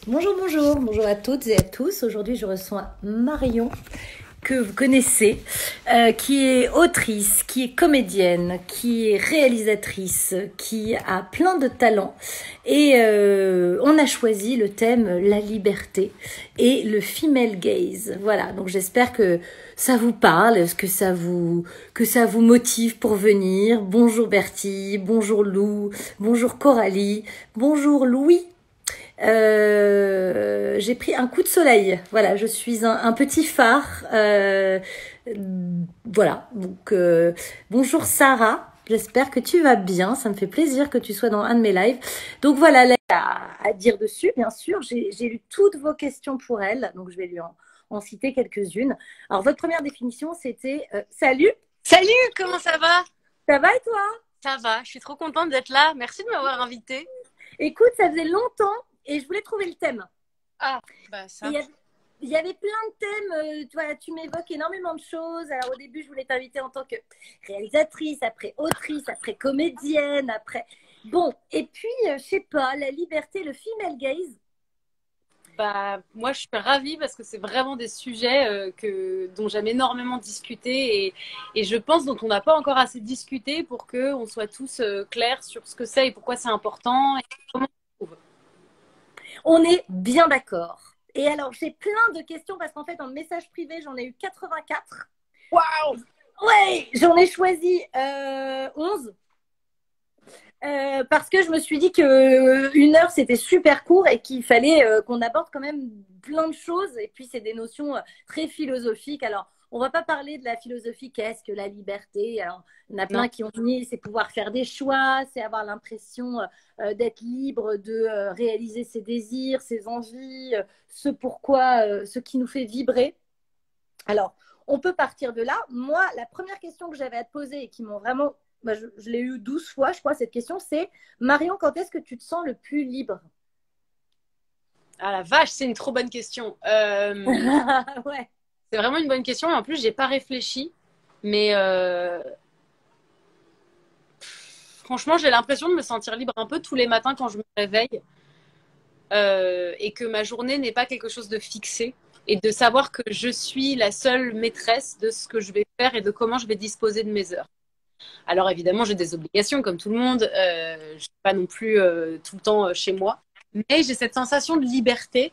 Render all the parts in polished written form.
Bonjour, bonjour, bonjour à toutes et à tous. Aujourd'hui, je reçois Marion, que vous connaissez, qui est autrice, qui est comédienne, qui est réalisatrice, qui a plein de talents. Et on a choisi le thème la liberté et le female gaze. Voilà, donc j'espère que ça vous parle, que ça vous motive pour venir. Bonjour Bertie, bonjour Lou, bonjour Coralie, bonjour Louis. J'ai pris un coup de soleil. Voilà, je suis un petit phare. Voilà. Donc, bonjour Sarah. J'espère que tu vas bien. Ça me fait plaisir que tu sois dans un de mes lives. Donc voilà, là, à dire dessus, bien sûr. J'ai lu toutes vos questions pour elle. Donc, je vais lui en citer quelques-unes. Alors, votre première définition, c'était salut, Salut, comment ça va? ça va et toi? Ça va, je suis trop contente d'être là. Merci de m'avoir invitée. Écoute, ça faisait longtemps et je voulais trouver le thème. Ah, bah Et simple. il y avait plein de thèmes, tu m'évoques énormément de choses. Alors au début, je voulais t'inviter en tant que réalisatrice, après autrice, après comédienne, après... Bon, et puis, je sais pas, la liberté, le female gaze. Bah moi je suis ravie parce que c'est vraiment des sujets dont j'aime énormément discuter et je pense dont on n'a pas encore assez discuté pour qu'on soit tous clairs sur ce que c'est et pourquoi c'est important et comment on le trouve. On est bien d'accord. Et alors, j'ai plein de questions parce qu'en fait, en message privé, j'en ai eu 84. Waouh! Ouais, j'en ai choisi 11. Parce que je me suis dit que 1 heure c'était super court et qu'il fallait qu'on aborde quand même plein de choses. Et puis c'est des notions très philosophiques. Alors on va pas parler de la philosophie. Qu'est-ce que la liberté? Alors il y en a Non. plein qui ont dit c'est pouvoir faire des choix, c'est avoir l'impression d'être libre de réaliser ses désirs, ses envies, ce qui nous fait vibrer. Alors, on peut partir de là. Moi, la première question que j'avais à te poser et qui m'ont vraiment, bah, je l'ai eu 12 fois, je crois, cette question, c'est Marion, quand est-ce que tu te sens le plus libre? Ah la vache, c'est une trop bonne question. Ouais. C'est vraiment une bonne question et en plus j'ai pas réfléchi. Mais franchement, j'ai l'impression de me sentir libre un peu tous les matins quand je me réveille et que ma journée n'est pas quelque chose de fixé et de savoir que je suis la seule maîtresse de ce que je vais faire et de comment je vais disposer de mes heures. Alors évidemment, j'ai des obligations comme tout le monde. Je ne suis pas non plus tout le temps chez moi. Mais j'ai cette sensation de liberté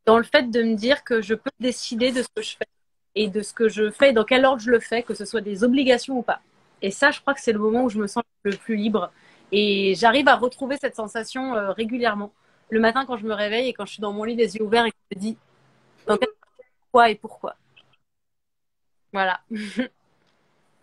dans le fait de me dire que je peux décider de ce que je fais et de ce que je fais et dans quel ordre je le fais, que ce soit des obligations ou pas. Et ça, je crois que c'est le moment où je me sens le plus libre. Et j'arrive à retrouver cette sensation régulièrement. Le matin, quand je me réveille et quand je suis dans mon lit, les yeux ouverts et que je me dis dans quel quoi et pourquoi. Voilà.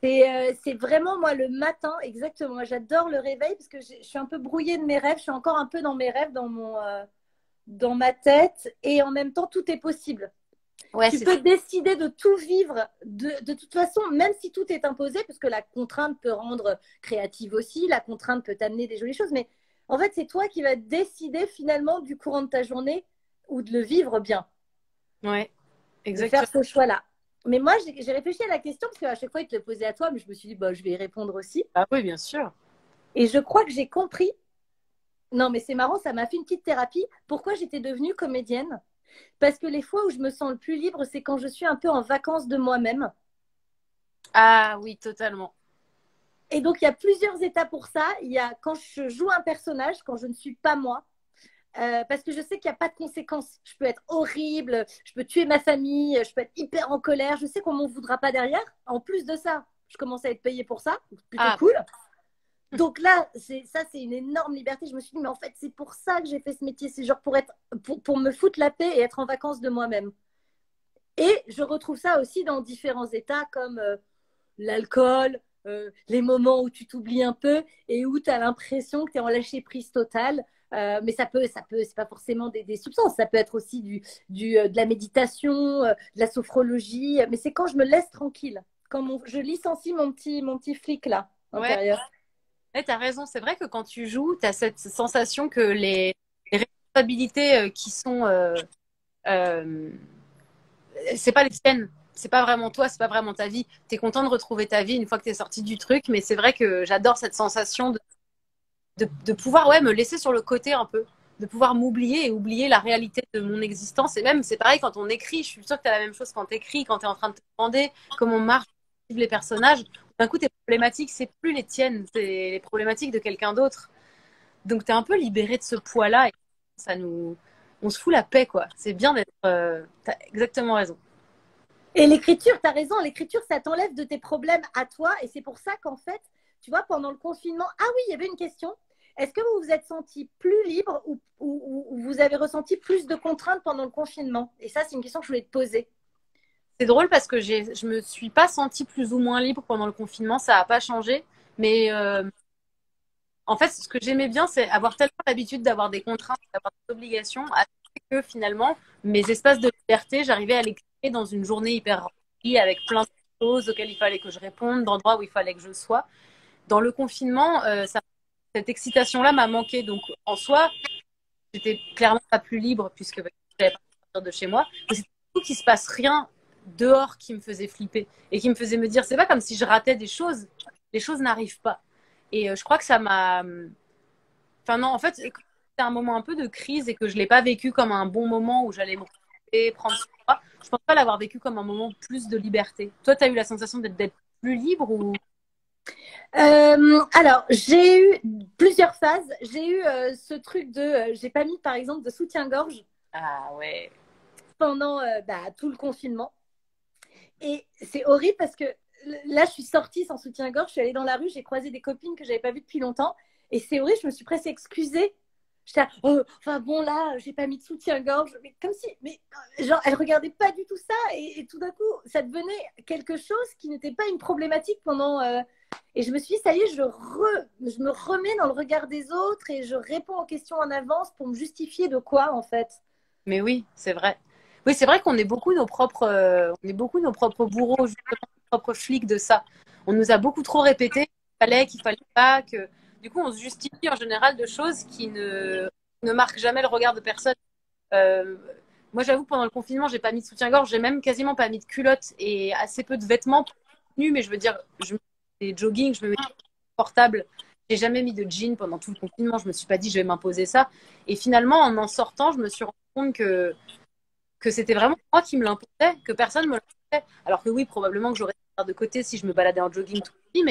C'est vraiment moi le matin, exactement. J'adore le réveil parce que je suis un peu brouillée de mes rêves. Je suis encore un peu dans mes rêves, dans ma tête. Et en même temps, tout est possible. Ouais, Tu c'est ça. peux décider de tout vivre de toute façon, même si tout est imposé, parce que la contrainte peut rendre créative aussi, la contrainte peut t'amener des jolies choses, mais en fait, c'est toi qui vas décider finalement du courant de ta journée ou de le vivre bien, Ouais, de faire exactement. ce choix-là. Mais moi, j'ai réfléchi à la question, parce qu'à chaque fois, il te le posait à toi, mais je me suis dit, bah, je vais y répondre aussi. Ah oui, bien sûr. Et je crois que j'ai compris, non, mais c'est marrant, ça m'a fait une petite thérapie, pourquoi j'étais devenue comédienne. Parce que les fois où je me sens le plus libre, c'est quand je suis un peu en vacances de moi-même. Ah oui, totalement. Et donc, il y a plusieurs états pour ça. Il y a quand je joue un personnage, quand je ne suis pas moi, parce que je sais qu'il n'y a pas de conséquences. Je peux être horrible, je peux tuer ma famille, je peux être hyper en colère. Je sais qu'on ne m'en voudra pas derrière. En plus de ça, je commence à être payée pour ça. Plutôt Ah, cool. Donc là, c'est une énorme liberté. Je me suis dit, mais en fait, c'est pour ça que j'ai fait ce métier. C'est genre pour me foutre la paix et être en vacances de moi-même. Et je retrouve ça aussi dans différents états comme l'alcool, les moments où tu t'oublies un peu et où tu as l'impression que tu es en lâcher prise totale. Mais c'est pas forcément des substances, ça peut être aussi de la méditation, de la sophrologie, mais c'est quand je me laisse tranquille, quand je licencie mon petit flic là, ouais, intérieur. ouais, t'as raison. C'est vrai que quand tu joues, t'as cette sensation que les responsabilités qui sont euh, c'est pas les tiennes. C'est pas vraiment toi, c'est pas vraiment ta vie. T'es content de retrouver ta vie une fois que t'es sorti du truc, mais c'est vrai que j'adore cette sensation de pouvoir ouais, me laisser sur le côté un peu, de pouvoir m'oublier et oublier la réalité de mon existence. Et même, c'est pareil quand on écrit. Je suis sûre que tu as la même chose quand tu écris, quand tu es en train de te demander comment marchent les personnages. D'un coup, tes problématiques, c'est plus les tiennes, c'est les problématiques de quelqu'un d'autre. Donc, tu es un peu libéré de ce poids-là et ça nous... on se fout la paix, quoi. C'est bien d'être... tu as exactement raison. Et l'écriture, tu as raison, l'écriture, ça t'enlève de tes problèmes à toi. Et c'est pour ça qu'en fait, tu vois, pendant le confinement, ah oui, il y avait une question. Est-ce que vous vous êtes senti plus libre ou vous avez ressenti plus de contraintes pendant le confinement? Et ça, c'est une question que je voulais te poser. C'est drôle parce que je me suis pas sentie plus ou moins libre pendant le confinement, ça n'a pas changé. Mais en fait, ce que j'aimais bien, c'est avoir tellement l'habitude d'avoir des contraintes, d'avoir des obligations, que finalement, mes espaces de liberté, j'arrivais à les créer dans une journée hyper remplie, avec plein de choses auxquelles il fallait que je réponde, d'endroits où il fallait que je sois. Dans le confinement, cette excitation-là m'a manqué. Donc, en soi, j'étais clairement pas plus libre puisque je n'avais pas sortir de chez moi. Mais c'était surtout qu'il se passe rien dehors qui me faisait flipper et qui me faisait me dire, c'est pas comme si je ratais des choses. Les choses n'arrivent pas. Et je crois que ça m'a... Enfin non, en fait, c'était un moment un peu de crise et que je l'ai pas vécu comme un bon moment où j'allais me retrouver, prendre soin de moi. Je pense pas l'avoir vécu comme un moment plus de liberté. Toi, tu as eu la sensation d'être plus libre ou... Alors, j'ai eu plusieurs phases. J'ai eu ce truc de... j'ai pas mis, par exemple, de soutien-gorge. Ah ouais. Pendant tout le confinement. Et c'est horrible parce que là, je suis sortie sans soutien-gorge, je suis allée dans la rue, j'ai croisé des copines que j'avais pas vues depuis longtemps. Et c'est horrible, je me suis presque excusée. J'étais enfin bon, là, j'ai pas mis de soutien-gorge. Mais comme si, mais genre, elle regardait pas du tout ça. Et tout d'un coup, ça devenait quelque chose qui n'était pas une problématique pendant. Et je me suis dit, ça y est, je me remets dans le regard des autres et je réponds aux questions en avance pour me justifier de quoi, en fait. Mais oui, c'est vrai. Oui, c'est vrai qu'on est beaucoup nos propres bourreaux, justement, nos propres flics de ça. On nous a beaucoup trop répété qu'il fallait pas, que du coup on se justifie en général de choses qui ne marquent jamais le regard de personne. Euh, Moi, j'avoue, pendant le confinement, j'ai pas mis de soutien-gorge, j'ai même quasiment pas mis de culotte et assez peu de vêtements nus, mais je veux dire, je me mets des jogging, je me mets des portables. J'ai jamais mis de jean pendant tout le confinement. Je me suis pas dit je vais m'imposer ça. Et finalement, en sortant, je me suis rendu compte que c'était vraiment moi qui me l'imposais, que personne me l'imposait. Alors que oui, probablement que j'aurais pu de côté si je me baladais en jogging tout le temps,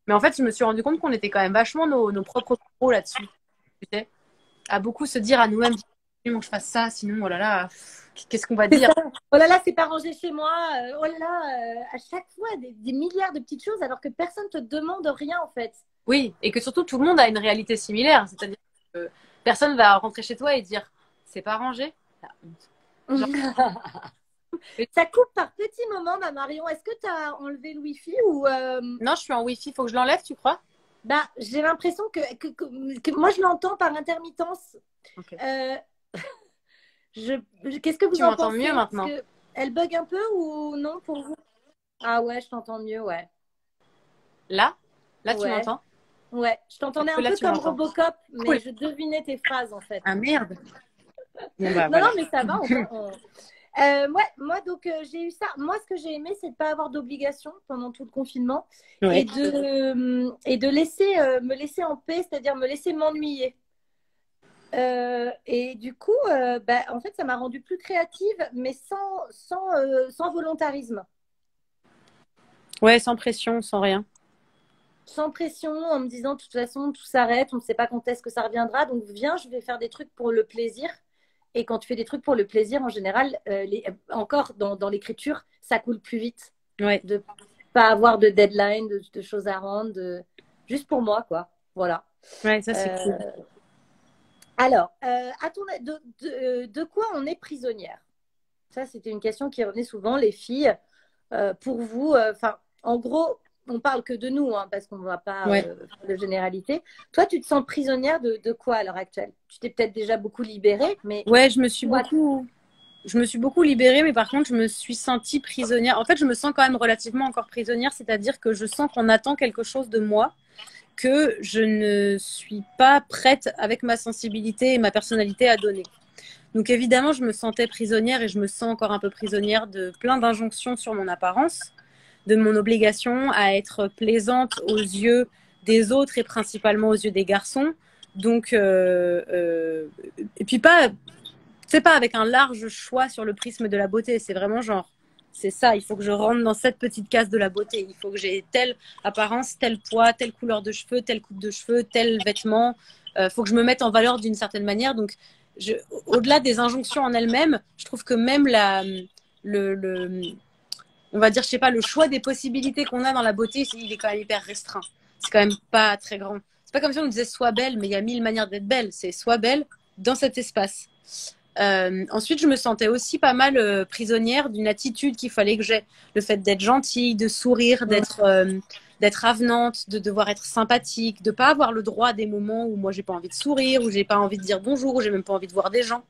mais en fait, je me suis rendu compte qu'on était quand même vachement nos propres pros là-dessus. Tu sais, à beaucoup se dire à nous-mêmes, il faut que je fasse ça, sinon, oh là là, qu'est-ce qu'on va dire? Oh là là, c'est pas rangé chez moi. Oh là là, à chaque fois, des milliards de petites choses alors que personne te demande rien en fait. Oui, et que surtout tout le monde a une réalité similaire. C'est-à-dire que personne va rentrer chez toi et dire c'est pas rangé. Genre... Ça coupe par petits moments, ma Marion. Est-ce que tu as enlevé le Wi-Fi ou Non, je suis en Wi-Fi. Faut que je l'enlève, tu crois? Bah, j'ai l'impression que moi je l'entends par intermittence. Okay. Qu'est-ce que vous tu en m'entends pensez? mieux maintenant? Elle bug un peu ou non pour vous? Ah ouais, je t'entends mieux, ouais. Là ouais. Tu m'entends? Ouais, je t'entendais un peu comme Robocop, mais cool. je devinais tes phrases en fait. Ah merde. Bon, bah, non, mais ça va. Moi, donc, j'ai eu ça. Moi, ce que j'ai aimé, c'est de ne pas avoir d'obligation pendant tout le confinement et de laisser, me laisser en paix, c'est-à-dire me laisser m'ennuyer. Et du coup, en fait, ça m'a rendue plus créative, mais sans volontarisme. Ouais, sans pression, sans rien. Sans pression, en me disant de toute façon, tout s'arrête, on ne sait pas quand est-ce que ça reviendra, donc viens, je vais faire des trucs pour le plaisir. Et quand tu fais des trucs pour le plaisir, en général, encore dans l'écriture, ça coule plus vite. Ouais. De pas avoir de deadline, de choses à rendre, juste pour moi, quoi. Voilà. Ouais, ça c'est cool. Alors, de quoi on est prisonnière? Ça, c'était une question qui revenait souvent, les filles. Pour vous, en gros, on parle que de nous, hein, parce qu'on ne va pas faire de généralité. Toi, tu te sens prisonnière de quoi à l'heure actuelle? Tu t'es peut-être déjà beaucoup libérée, mais... Ouais, je me suis beaucoup libérée, mais par contre, je me suis sentie prisonnière. En fait, je me sens quand même relativement encore prisonnière, c'est-à-dire que je sens qu'on attend quelque chose de moi, que je ne suis pas prête avec ma sensibilité et ma personnalité à donner. Donc évidemment, je me sentais prisonnière et je me sens encore un peu prisonnière de plein d'injonctions sur mon apparence, de mon obligation à être plaisante aux yeux des autres et principalement aux yeux des garçons, Donc, et puis pas, c'est pas avec un large choix sur le prisme de la beauté. C'est vraiment genre, c'est ça. Il faut que je rentre dans cette petite case de la beauté. Il faut que j'ai telle apparence, tel poids, telle couleur de cheveux, telle coupe de cheveux, tel vêtement. Faut que je me mette en valeur d'une certaine manière. Donc, au-delà des injonctions en elles-mêmes, je trouve que même le, on va dire, je sais pas, le choix des possibilités qu'on a dans la beauté, il est quand même hyper restreint. C'est quand même pas très grand. C'est pas comme si on nous disait sois belle, mais il y a mille manières d'être belle. C'est sois belle dans cet espace. Ensuite, je me sentais aussi pas mal prisonnière d'une attitude qu'il fallait que j'aie. Le fait d'être gentille, de sourire, d'être avenante, de devoir être sympathique, de pas avoir le droit à des moments où moi j'ai pas envie de sourire, où j'ai pas envie de dire bonjour, où j'ai même pas envie de voir des gens.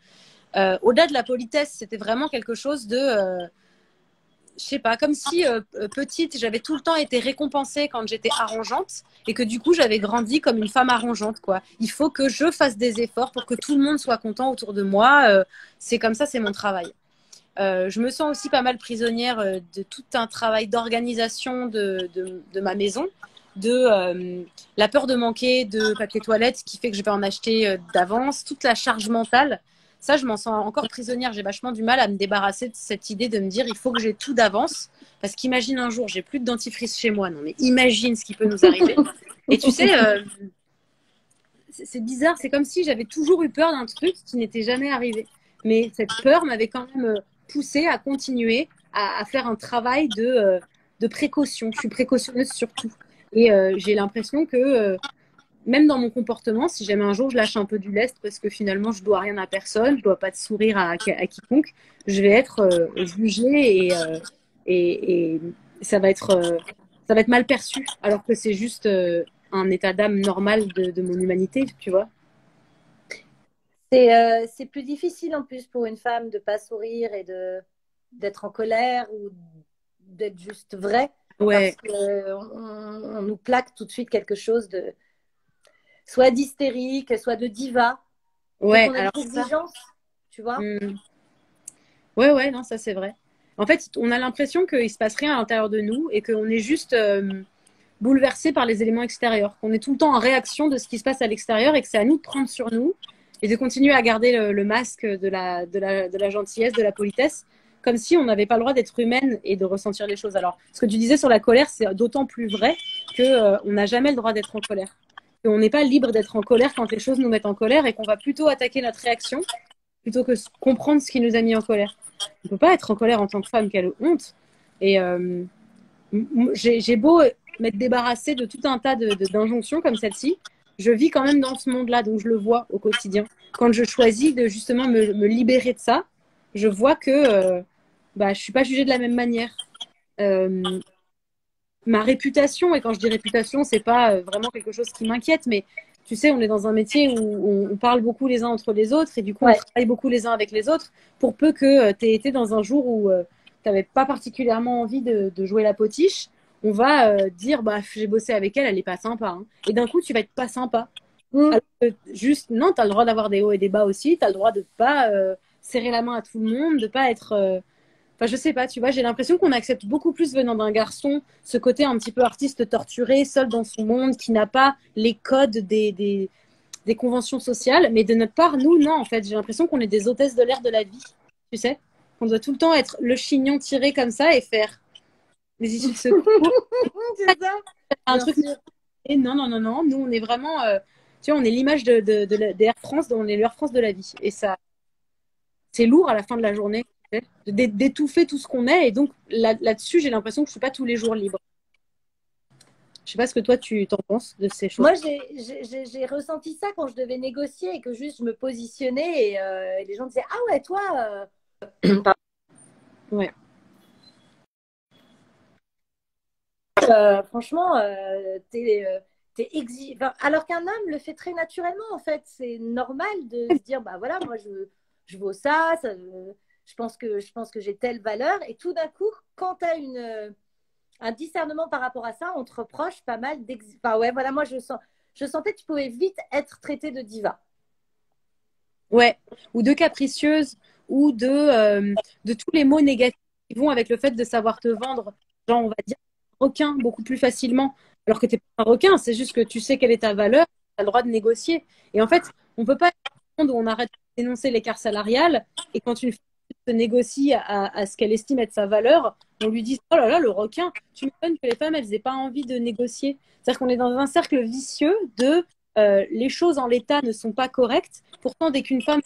Au-delà de la politesse, c'était vraiment quelque chose de je sais pas, comme si petite, j'avais tout le temps été récompensée quand j'étais arrangeante et que du coup, j'avais grandi comme une femme arrangeante, quoi. Il faut que je fasse des efforts pour que tout le monde soit content autour de moi. C'est comme ça, c'est mon travail. Je me sens aussi pas mal prisonnière de tout un travail d'organisation de ma maison, de la peur de manquer de papier toilette qui fait que je vais en acheter d'avance, toute la charge mentale. Ça, je m'en sens encore prisonnière. J'ai vachement du mal à me débarrasser de cette idée de me dire il faut que j'ai tout d'avance. Parce qu'imagine un jour, j'ai plus de dentifrice chez moi. Non, mais imagine ce qui peut nous arriver. Et tu sais, c'est bizarre. C'est comme si j'avais toujours eu peur d'un truc qui n'était jamais arrivé. Mais cette peur m'avait quand même poussée à continuer à faire un travail de précaution. Je suis précautionneuse sur tout. Et j'ai l'impression que même dans mon comportement, si jamais un jour je lâche un peu du lest parce que finalement je dois rien à personne, je dois pas de sourire à quiconque, je vais être jugée et ça va être mal perçu alors que c'est juste un état d'âme normal de mon humanité, tu vois. C'est plus difficile en plus pour une femme de pas sourire et d'être en colère ou d'être juste vrai parce Ouais, qu'on nous plaque tout de suite quelque chose de soit d'hystérique, soit de diva. Donc ouais, on a alors des ça. exigences, tu vois. Ouais, ouais, non, ça c'est vrai. En fait, on a l'impression qu'il se passe rien à l'intérieur de nous et qu'on est juste bouleversé par les éléments extérieurs, qu'on est tout le temps en réaction de ce qui se passe à l'extérieur et que c'est à nous de prendre sur nous et de continuer à garder le masque de la gentillesse, de la politesse, comme si on n'avait pas le droit d'être humaine et de ressentir les choses. Alors, ce que tu disais sur la colère, c'est d'autant plus vrai que on n'a jamais le droit d'être en colère. Qu'on n'est pas libre d'être en colère quand les choses nous mettent en colère et qu'on va plutôt attaquer notre réaction plutôt que comprendre ce qui nous a mis en colère. On ne peut pas être en colère en tant que femme, quelle honte. Et j'ai beau m'être débarrassée de tout un tas d'injonctions comme celle-ci, je vis quand même dans ce monde-là, donc je le vois au quotidien. Quand je choisis de justement me libérer de ça, je vois que je ne suis pas jugée de la même manière. Euh, Ma réputation, et quand je dis réputation, c'est pas vraiment quelque chose qui m'inquiète, mais tu sais, on est dans un métier où on parle beaucoup les uns entre les autres, et du coup, on Ouais. travaille beaucoup les uns avec les autres, pour peu que tu aies été dans un jour où tu n'avais pas particulièrement envie de jouer la potiche, on va dire, bah, j'ai bossé avec elle, elle est pas sympa. Hein. Et d'un coup, tu vas être pas sympa. Mm. Alors que juste, non, tu as le droit d'avoir des hauts et des bas aussi, tu as le droit de pas serrer la main à tout le monde, de pas être enfin, je sais pas, tu vois, j'ai l'impression qu'on accepte beaucoup plus venant d'un garçon ce côté un petit peu artiste torturé, seul dans son monde, qui n'a pas les codes des conventions sociales. Mais de notre part, nous, non, en fait, j'ai l'impression qu'on est des hôtesses de l'air de la vie, tu sais, qu'on doit tout le temps être le chignon tiré comme ça et faire les issues de secours, C'est ça, un bien truc. sûr. Et non, non, non, non, nous, on est vraiment, tu vois, on est l'image des Air France, on est l'Air France de la vie. Et ça, c'est lourd à la fin de la journée d'étouffer tout ce qu'on est. Et donc là-dessus, j'ai l'impression que je suis pas tous les jours libre. Je sais pas ce que toi tu t'en penses de ces choses. Moi, j'ai ressenti ça quand je devais négocier et que juste je me positionnais et les gens disaient ah ouais, toi. Ouais. Franchement, enfin, alors qu'un homme le fait très naturellement, en fait. C'est normal de se dire, bah voilà, moi, je vaux ça, je pense que j'ai telle valeur. Et tout d'un coup, quand tu as un discernement par rapport à ça, on te reproche pas mal enfin, ouais, voilà, moi, je sentais que tu pouvais vite être traité de diva. Ouais. Ou de capricieuse, ou de tous les mots négatifs qui vont avec le fait de savoir te vendre. Genre, on va dire requin beaucoup plus facilement. Alors que tu n'es pas un requin, c'est juste que tu sais quelle est ta valeur as le droit de négocier. Et en fait, on peut pas être dans un monde où on arrête de dénoncer l'écart salarial et quand une femme se négocie à ce qu'elle estime être sa valeur, on lui dit oh là là, le requin, tu m'étonnes que les femmes, elles n'aient pas envie de négocier. C'est-à-dire qu'on est dans un cercle vicieux de les choses en l'état ne sont pas correctes. Pourtant, dès qu'une femme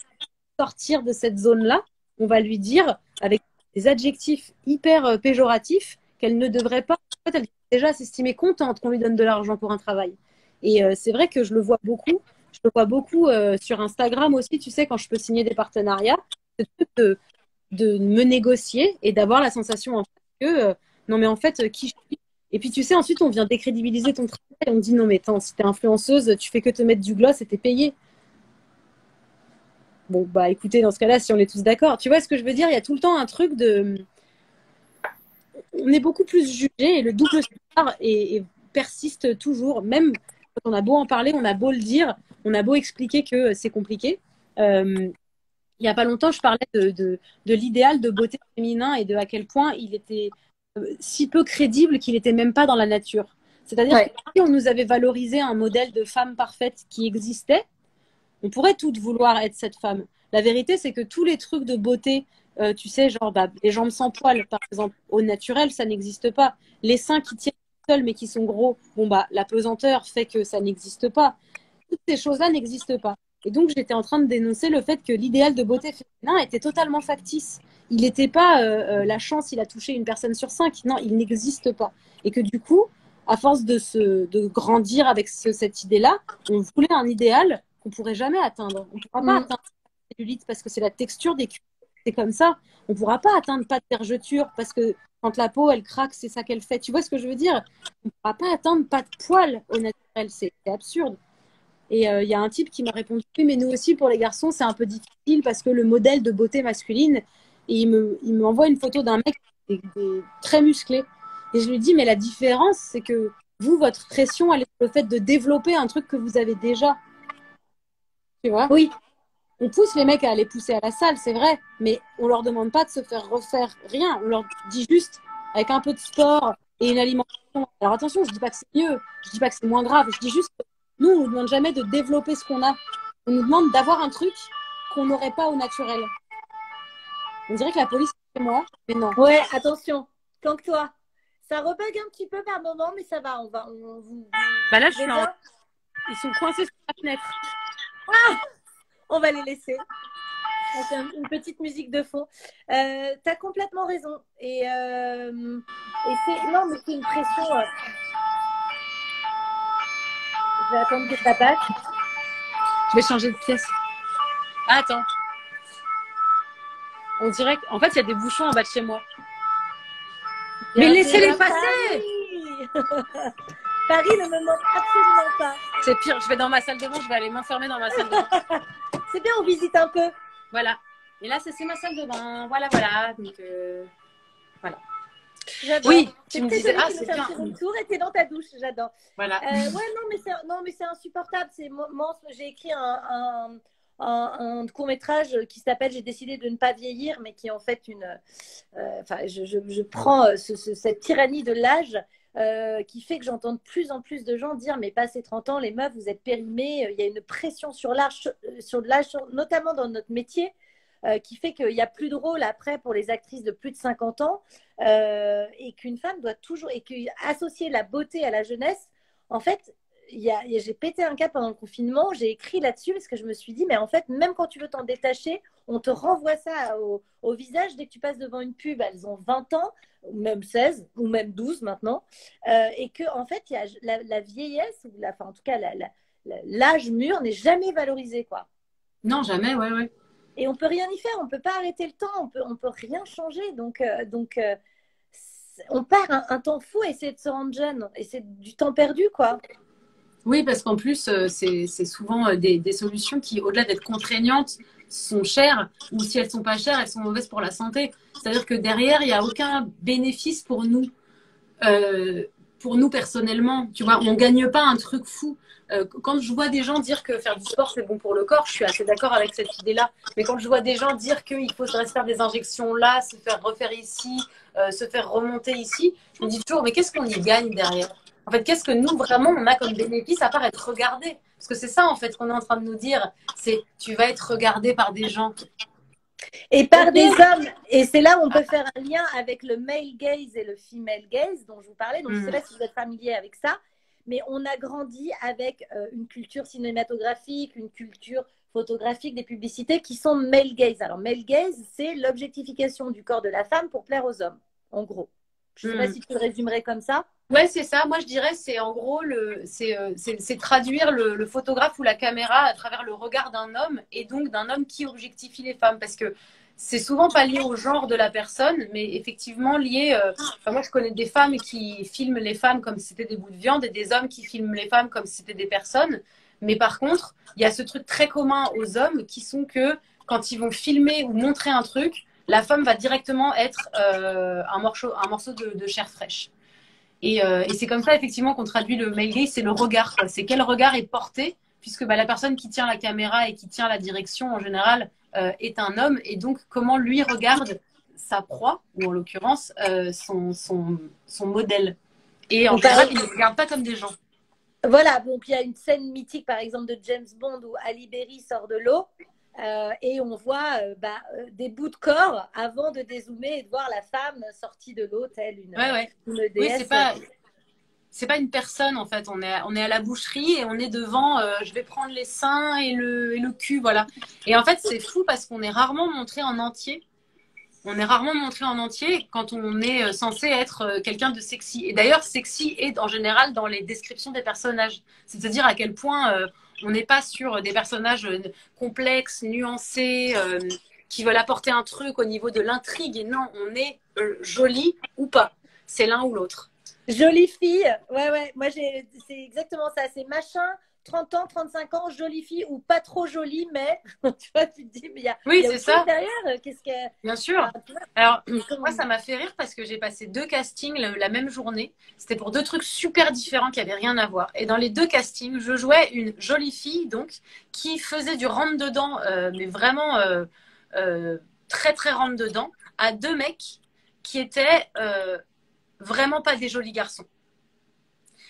sortir de cette zone-là, on va lui dire, avec des adjectifs hyper péjoratifs, qu'elle ne devrait pas. En fait, elle devrait déjà s'estimer contente qu'on lui donne de l'argent pour un travail. Et c'est vrai que je le vois beaucoup. Je le vois beaucoup sur Instagram aussi, tu sais, quand je peux signer des partenariats, de me négocier et d'avoir la sensation en fait que non, mais en fait, qui je suis. Et puis, tu sais, ensuite, on vient décrédibiliser ton travail. On me dit non, mais attends, si t'es influenceuse, tu fais que te mettre du gloss et t'es payée. Bon, bah écoutez, dans ce cas-là, si on est tous d'accord, tu vois ce que je veux dire? Il y a tout le temps un truc de. On est beaucoup plus jugé et le double standard persiste toujours. Même quand on a beau en parler, on a beau le dire, on a beau expliquer que c'est compliqué. Il n'y a pas longtemps, je parlais de l'idéal de beauté féminin et de à quel point il était si peu crédible qu'il n'était même pas dans la nature. C'est-à-dire que si on nous avait valorisé un modèle de femme parfaite qui existait, on pourrait toutes vouloir être cette femme. La vérité, c'est que tous les trucs de beauté, tu sais, genre les jambes sans poils, par exemple, au naturel, ça n'existe pas. Les seins qui tiennent seuls mais qui sont gros, bon bah la pesanteur fait que ça n'existe pas. Toutes ces choses-là n'existent pas. Et donc j'étais en train de dénoncer le fait que l'idéal de beauté féminin était totalement factice. Il n'était pas la chance, il a touché une personne sur 5. Non, il n'existe pas. Et que du coup, à force de grandir avec cette idée-là, on voulait un idéal qu'on pourrait jamais atteindre. On ne pourra pas atteindre la cellulite parce que c'est la texture des cuisses, c'est comme ça. On ne pourra pas atteindre pas de vergeture parce que quand la peau elle craque, c'est ça qu'elle fait. Tu vois ce que je veux dire? On ne pourra pas atteindre pas de poils au naturel, c'est absurde. Et il y a un type qui m'a répondu oui, mais nous aussi pour les garçons c'est un peu difficile parce que le modèle de beauté masculine, et il m'envoie une photo d'un mec très musclé. Et je lui dis mais la différence c'est que vous, votre pression, elle est sur le fait de développer un truc que vous avez déjà. Tu vois? Oui. On pousse les mecs à aller pousser à la salle, c'est vrai, mais on leur demande pas de se faire refaire rien. On leur dit juste, avec un peu de sport et une alimentation. Alors attention, je dis pas que c'est mieux, je dis pas que c'est moins grave, je dis juste que nous, on nous demande jamais de développer ce qu'on a. On nous demande d'avoir un truc qu'on n'aurait pas au naturel. On dirait que la police c'est moi, mais non. Ouais, attention, planque-toi. Ça rebug un petit peu par moment, mais ça va. Bah là, ils sont coincés sur la fenêtre. Ah, on va les laisser. On fait une petite musique de fond. T'as complètement raison. Et c'est non, mais c'est une pression. Je vais attendre que ça passe. Je vais changer de pièce. Ah, attends. On dirait qu'en fait, il y a des bouchons en bas de chez moi. Mais laissez-les passer. Paris ne me manque absolument pas. C'est pire, je vais dans ma salle de bain, je vais aller m'enfermer dans ma salle de bain. C'est bien, on visite un peu. Voilà. Et là, c'est ma salle de bain. Voilà, voilà. Donc, voilà. J'adore. Oui, tu me disais, c'est bien. Un tour et t'es dans ta douche, j'adore. Voilà. Ouais, non, mais c'est insupportable. Moi, j'ai écrit un court-métrage qui s'appelle J'ai décidé de ne pas vieillir, mais qui est en fait je prends cette tyrannie de l'âge qui fait que j'entends de plus en plus de gens dire mais passé 30 ans, les meufs, vous êtes périmées, il y a une pression sur l'âge, notamment dans notre métier, qui fait qu'il n'y a plus de rôle après pour les actrices de plus de 50 ans et qu'une femme doit toujours, et qu'associer la beauté à la jeunesse, en fait, j'ai pété un cap pendant le confinement, j'ai écrit là-dessus parce que je me suis dit, mais en fait, même quand tu veux t'en détacher, on te renvoie ça au visage dès que tu passes devant une pub, elles ont 20 ans, ou même 16, ou même 12 maintenant, et que en fait, il y a la vieillesse, en tout cas, l'âge mûr n'est jamais valorisé, quoi. Non, jamais, ouais. Et on peut rien y faire, on peut pas arrêter le temps, on peut rien changer, donc on perd un temps fou à essayer de se rendre jeune, et c'est du temps perdu, quoi. Oui, parce qu'en plus, c'est souvent des solutions qui, au-delà d'être contraignantes, sont chères, ou si elles sont pas chères, elles sont mauvaises pour la santé. C'est-à-dire que derrière, il n'y a aucun bénéfice pour nous personnellement. Tu vois, on gagne pas un truc fou. Quand je vois des gens dire que faire du sport, c'est bon pour le corps, je suis assez d'accord avec cette idée-là. Mais quand je vois des gens dire qu'il faut se faire des injections là, se faire refaire ici, se faire remonter ici, je me dis toujours, mais qu'est-ce qu'on y gagne derrière? En fait, qu'est-ce que nous, vraiment, on a comme bénéfice à part être regardé? Parce Parce que c'est ça, en fait, qu'on est en train de nous dire. C'est tu vas être regardé par des gens. Et par des hommes. Et c'est là où on peut faire un lien avec le male gaze et le female gaze dont je vous parlais. Donc, je ne sais pas si vous êtes familier avec ça, mais on a grandi avec une culture cinématographique, une culture photographique, des publicités qui sont male gaze. Alors, male gaze, c'est l'objectification du corps de la femme pour plaire aux hommes, en gros. Je ne sais pas si tu le résumerais comme ça. Ouais, c'est ça. Moi, je dirais, c'est en gros, c'est traduire le photographe ou la caméra à travers le regard d'un homme et donc d'un homme qui objectifie les femmes. Parce que c'est souvent pas lié au genre de la personne, mais effectivement lié. Enfin, moi, je connais des femmes qui filment les femmes comme si c'était des bouts de viande et des hommes qui filment les femmes comme si c'était des personnes. Mais par contre, il y a ce truc très commun aux hommes qui sont que quand ils vont filmer ou montrer un truc, la femme va directement être un morceau de chair fraîche. Et c'est comme ça, effectivement, qu'on traduit le male gaze, c'est le regard. C'est quel regard est porté, puisque la personne qui tient la caméra et qui tient la direction, en général, est un homme. Et donc, comment lui regarde sa proie, ou en l'occurrence, son modèle. Et en général, il ne regarde pas comme des gens. Voilà, donc il y a une scène mythique, par exemple, de James Bond où Ali Berry sort de l'eau. Et on voit des bouts de corps avant de dézoomer et de voir la femme sortie de l'eau telle une déesse. Oui, c'est pas une personne en fait. On est à la boucherie et on est devant. Je vais prendre les seins et le cul, voilà. Et en fait, c'est fou parce qu'on est rarement montré en entier. On est rarement montré en entier quand on est censé être quelqu'un de sexy. Et d'ailleurs, sexy est en général dans les descriptions des personnages. C'est-à-dire à quel point on n'est pas sur des personnages complexes, nuancés, qui veulent apporter un truc au niveau de l'intrigue. Et non, on est joli ou pas. C'est l'un ou l'autre. Jolie fille, ouais, moi c'est exactement ça. C'est machin, 30 ans, 35 ans, jolie fille ou pas trop jolie, mais tu vois, tu te dis, mais il y a c'est ça. derrière. Qu'est-ce que... Bien sûr. Alors, moi, ça m'a fait rire parce que j'ai passé 2 castings la même journée. C'était pour 2 trucs super différents qui n'avaient rien à voir. Et dans les 2 castings, je jouais une jolie fille, donc, qui faisait du rentre-dedans, mais vraiment très, très rentre-dedans, à 2 mecs qui étaient vraiment pas des jolis garçons.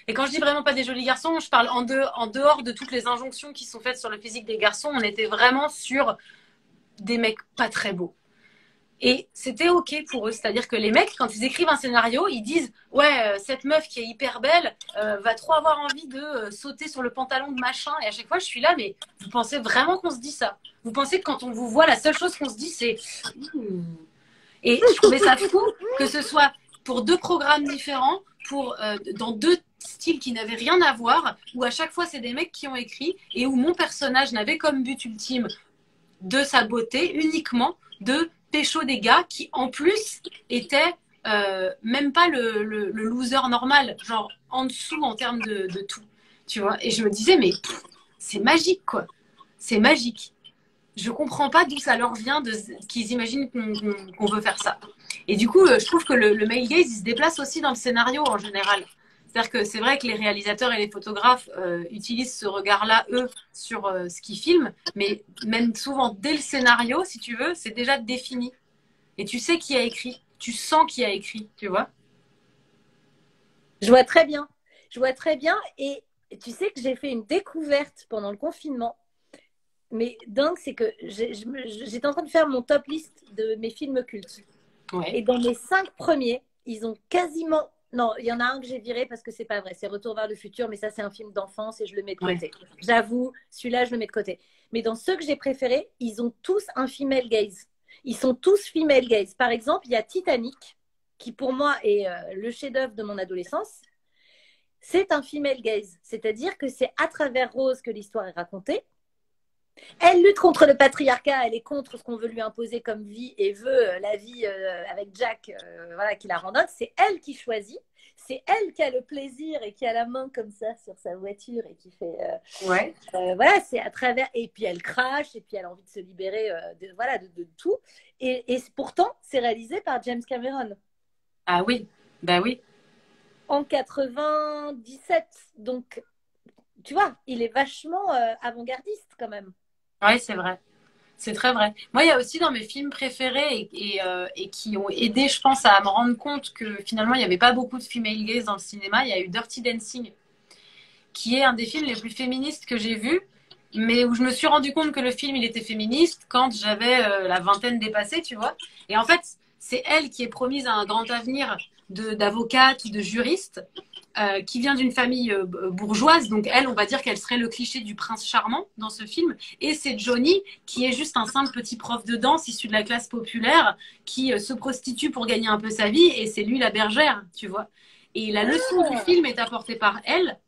Et quand je dis vraiment pas des jolis garçons, je parle en dehors de toutes les injonctions qui sont faites sur le physique des garçons. On était vraiment sur des mecs pas très beaux. Et c'était OK pour eux. C'est-à-dire que les mecs, quand ils écrivent un scénario, ils disent « Ouais, cette meuf qui est hyper belle va trop avoir envie de sauter sur le pantalon de machin. » Et à chaque fois, je suis là, mais vous pensez vraiment qu'on se dit ça? Vous pensez que quand on vous voit, la seule chose qu'on se dit, c'est « Et je trouvais ça fou que ce soit pour 2 programmes différents, dans 2 styles qui n'avaient rien à voir, où à chaque fois, c'est des mecs qui ont écrit et où mon personnage n'avait comme but ultime de sa beauté uniquement de pécho des gars qui en plus étaient même pas le loser normal, genre en dessous en termes de tout, tu vois. Et je me disais mais c'est magique quoi, c'est magique. Je comprends pas d'où ça leur vient qu'ils imaginent qu'on veut faire ça. Et du coup, je trouve que le male gaze il se déplace aussi dans le scénario en général. C'est-à-dire que c'est vrai que les réalisateurs et les photographes utilisent ce regard-là, eux, sur ce qu'ils filment, mais même souvent, dès le scénario, si tu veux, c'est déjà défini. Et tu sais qui a écrit, tu sens qui a écrit, tu vois. Je vois très bien. Je vois très bien. Et tu sais que j'ai fait une découverte pendant le confinement. Mais dingue, c'est que j'étais en train de faire mon top list de mes films cultes. Ouais. Et dans mes 5 premiers, ils ont quasiment... Non, il y en a un que j'ai viré parce que c'est pas vrai. C'est Retour vers le futur, mais ça, c'est un film d'enfance et je le mets de côté. Ouais. J'avoue, celui-là, je le mets de côté. Mais dans ceux que j'ai préférés, ils ont tous un female gaze. Ils sont tous female gaze. Par exemple, il y a Titanic, qui pour moi est le chef-d'œuvre de mon adolescence. C'est un female gaze. C'est-à-dire que c'est à travers Rose que l'histoire est racontée. Elle lutte contre le patriarcat, elle est contre ce qu'on veut lui imposer comme vie et veut la vie avec Jack voilà, qui la randonne. C'est elle qui choisit, c'est elle qui a le plaisir et qui a la main comme ça sur sa voiture et qui fait... voilà, c'est à travers... Et puis elle crache et puis elle a envie de se libérer de tout. Et pourtant, c'est réalisé par James Cameron. Ah oui, bah oui. En 97, donc tu vois, il est vachement avant-gardiste quand même. Oui, c'est vrai. C'est très vrai. Moi, il y a aussi dans mes films préférés et qui ont aidé, je pense, à me rendre compte que finalement, il n'y avait pas beaucoup de female gaze dans le cinéma. Il y a eu Dirty Dancing, qui est un des films les plus féministes que j'ai vus, mais où je me suis rendu compte que le film, il était féministe quand j'avais la vingtaine dépassée, tu vois. Et en fait, c'est elle qui est promise à un grand avenir d'avocate ou de juriste, qui vient d'une famille bourgeoise. Donc elle, on va dire qu'elle serait le cliché du prince charmant dans ce film. Et c'est Johnny, qui est juste un simple petit prof de danse issu de la classe populaire, qui se prostitue pour gagner un peu sa vie. Et c'est lui la bergère, tu vois. Et la leçon du film est apportée par elle.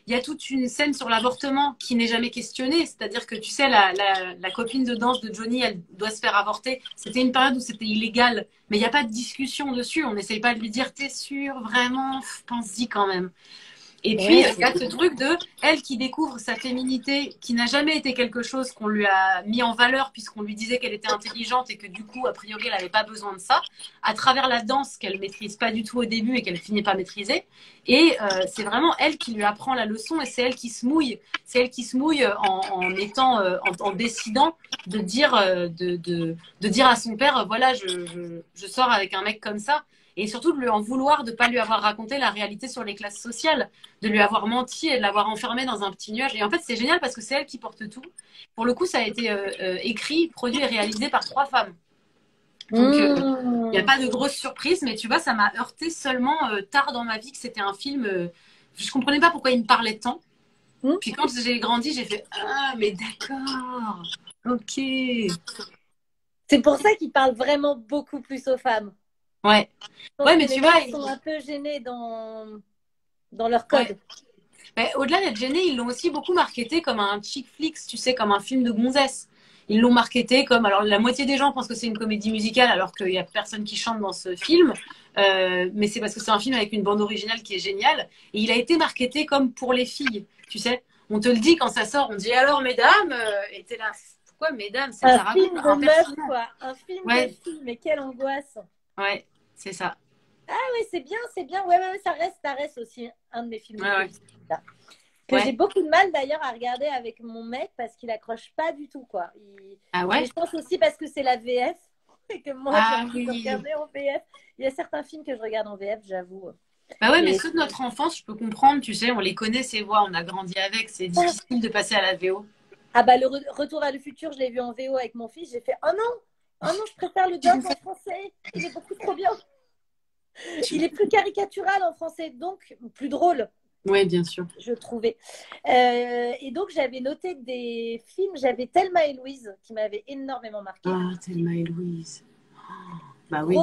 Il y a toute une scène sur l'avortement qui n'est jamais questionnée. C'est-à-dire que, tu sais, la copine de danse de Johnny, elle doit se faire avorter. C'était une période où c'était illégal. Mais il n'y a pas de discussion dessus. On n'essaye pas de lui dire, t'es sûr, vraiment, pense-y quand même. Et puis, il y a ce truc de elle qui découvre sa féminité, qui n'a jamais été quelque chose qu'on lui a mis en valeur, puisqu'on lui disait qu'elle était intelligente et que du coup, a priori, elle n'avait pas besoin de ça, à travers la danse qu'elle maîtrise pas du tout au début et qu'elle finit pas maîtriser. Et c'est vraiment elle qui lui apprend la leçon et c'est elle qui se mouille. C'est elle qui se mouille en décidant de dire, de dire à son père, voilà, je sors avec un mec comme ça. Et surtout de lui en vouloir de ne pas lui avoir raconté la réalité sur les classes sociales, de lui avoir menti et de l'avoir enfermé dans un petit nuage. Et en fait, c'est génial parce que c'est elle qui porte tout. Pour le coup, ça a été écrit, produit et réalisé par 3 femmes. Donc, il n'y a pas de grosse surprise, mais tu vois, ça m'a heurté seulement tard dans ma vie que c'était un film. Je ne comprenais pas pourquoi il me parlait tant. Puis quand j'ai grandi, j'ai fait ah, mais d'accord, ok. C'est pour ça qu'il parle vraiment beaucoup plus aux femmes. Ouais. Ouais, mais tu vois, ils sont un peu gênés dans leur code. Ouais. Mais au-delà d'être gênés, ils l'ont aussi beaucoup marketé comme un chick flick, tu sais, comme un film de gonzesse. Ils l'ont marketé comme, alors la moitié des gens pensent que c'est une comédie musicale alors qu'il n'y a personne qui chante dans ce film, mais c'est parce que c'est un film avec une bande originale qui est géniale. Et il a été marketé comme pour les filles, tu sais. On te le dit quand ça sort, on dit alors mesdames, et t'es là, pourquoi mesdames? C'est un film de meuf, quoi. Un film de fille, mais quelle angoisse. Ouais, c'est ça. Ah oui, c'est bien, c'est bien. Ouais, ça reste aussi un de mes films que j'ai beaucoup de mal d'ailleurs à regarder avec mon mec parce qu'il accroche pas du tout, quoi. Ah ouais. Mais je pense aussi parce que c'est la VF et que moi j'ai regardé en VF. Il y a certains films que je regarde en VF, j'avoue. Bah ouais, mais ceux de notre enfance, je peux comprendre, tu sais, on les connaît ces voix, on a grandi avec, c'est difficile de passer à la VO. Ah bah le Retour vers le futur, je l'ai vu en VO avec mon fils, j'ai fait oh non, je préfère le dub en français, il est beaucoup trop bien. Il est plus caricatural en français, donc plus drôle. Oui, bien sûr. Je trouvais. Et donc, j'avais noté des films. J'avais Thelma et Louise qui m'avait énormément marqué. Ah, Thelma et Louise. Bah oui.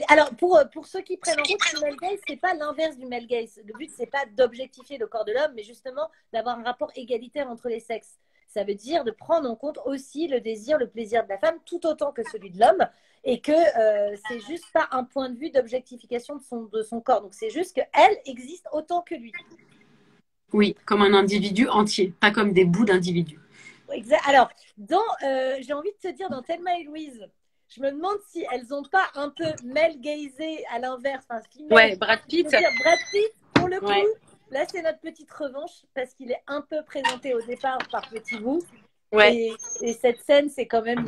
Alors, pour ceux qui prennent en compte le male gaze, c'est pas l'inverse du male gaze. Le but, c'est pas d'objectifier le corps de l'homme, mais justement d'avoir un rapport égalitaire entre les sexes. Ça veut dire de prendre en compte aussi le désir, le plaisir de la femme, tout autant que celui de l'homme, et que c'est juste pas un point de vue d'objectification de son corps. Donc, c'est juste qu'elle existe autant que lui. Oui, comme un individu entier, pas comme des bouts d'individus. Exact. Alors, j'ai envie de te dire, dans Thelma et Louise, je me demande si elles n'ont pas un peu male gazé à l'inverse. Ouais, Brad Pitt. Brad Pitt, pour le coup, là, c'est notre petite revanche parce qu'il est un peu présenté au départ par Petit Bout. Ouais. Et cette scène, c'est quand même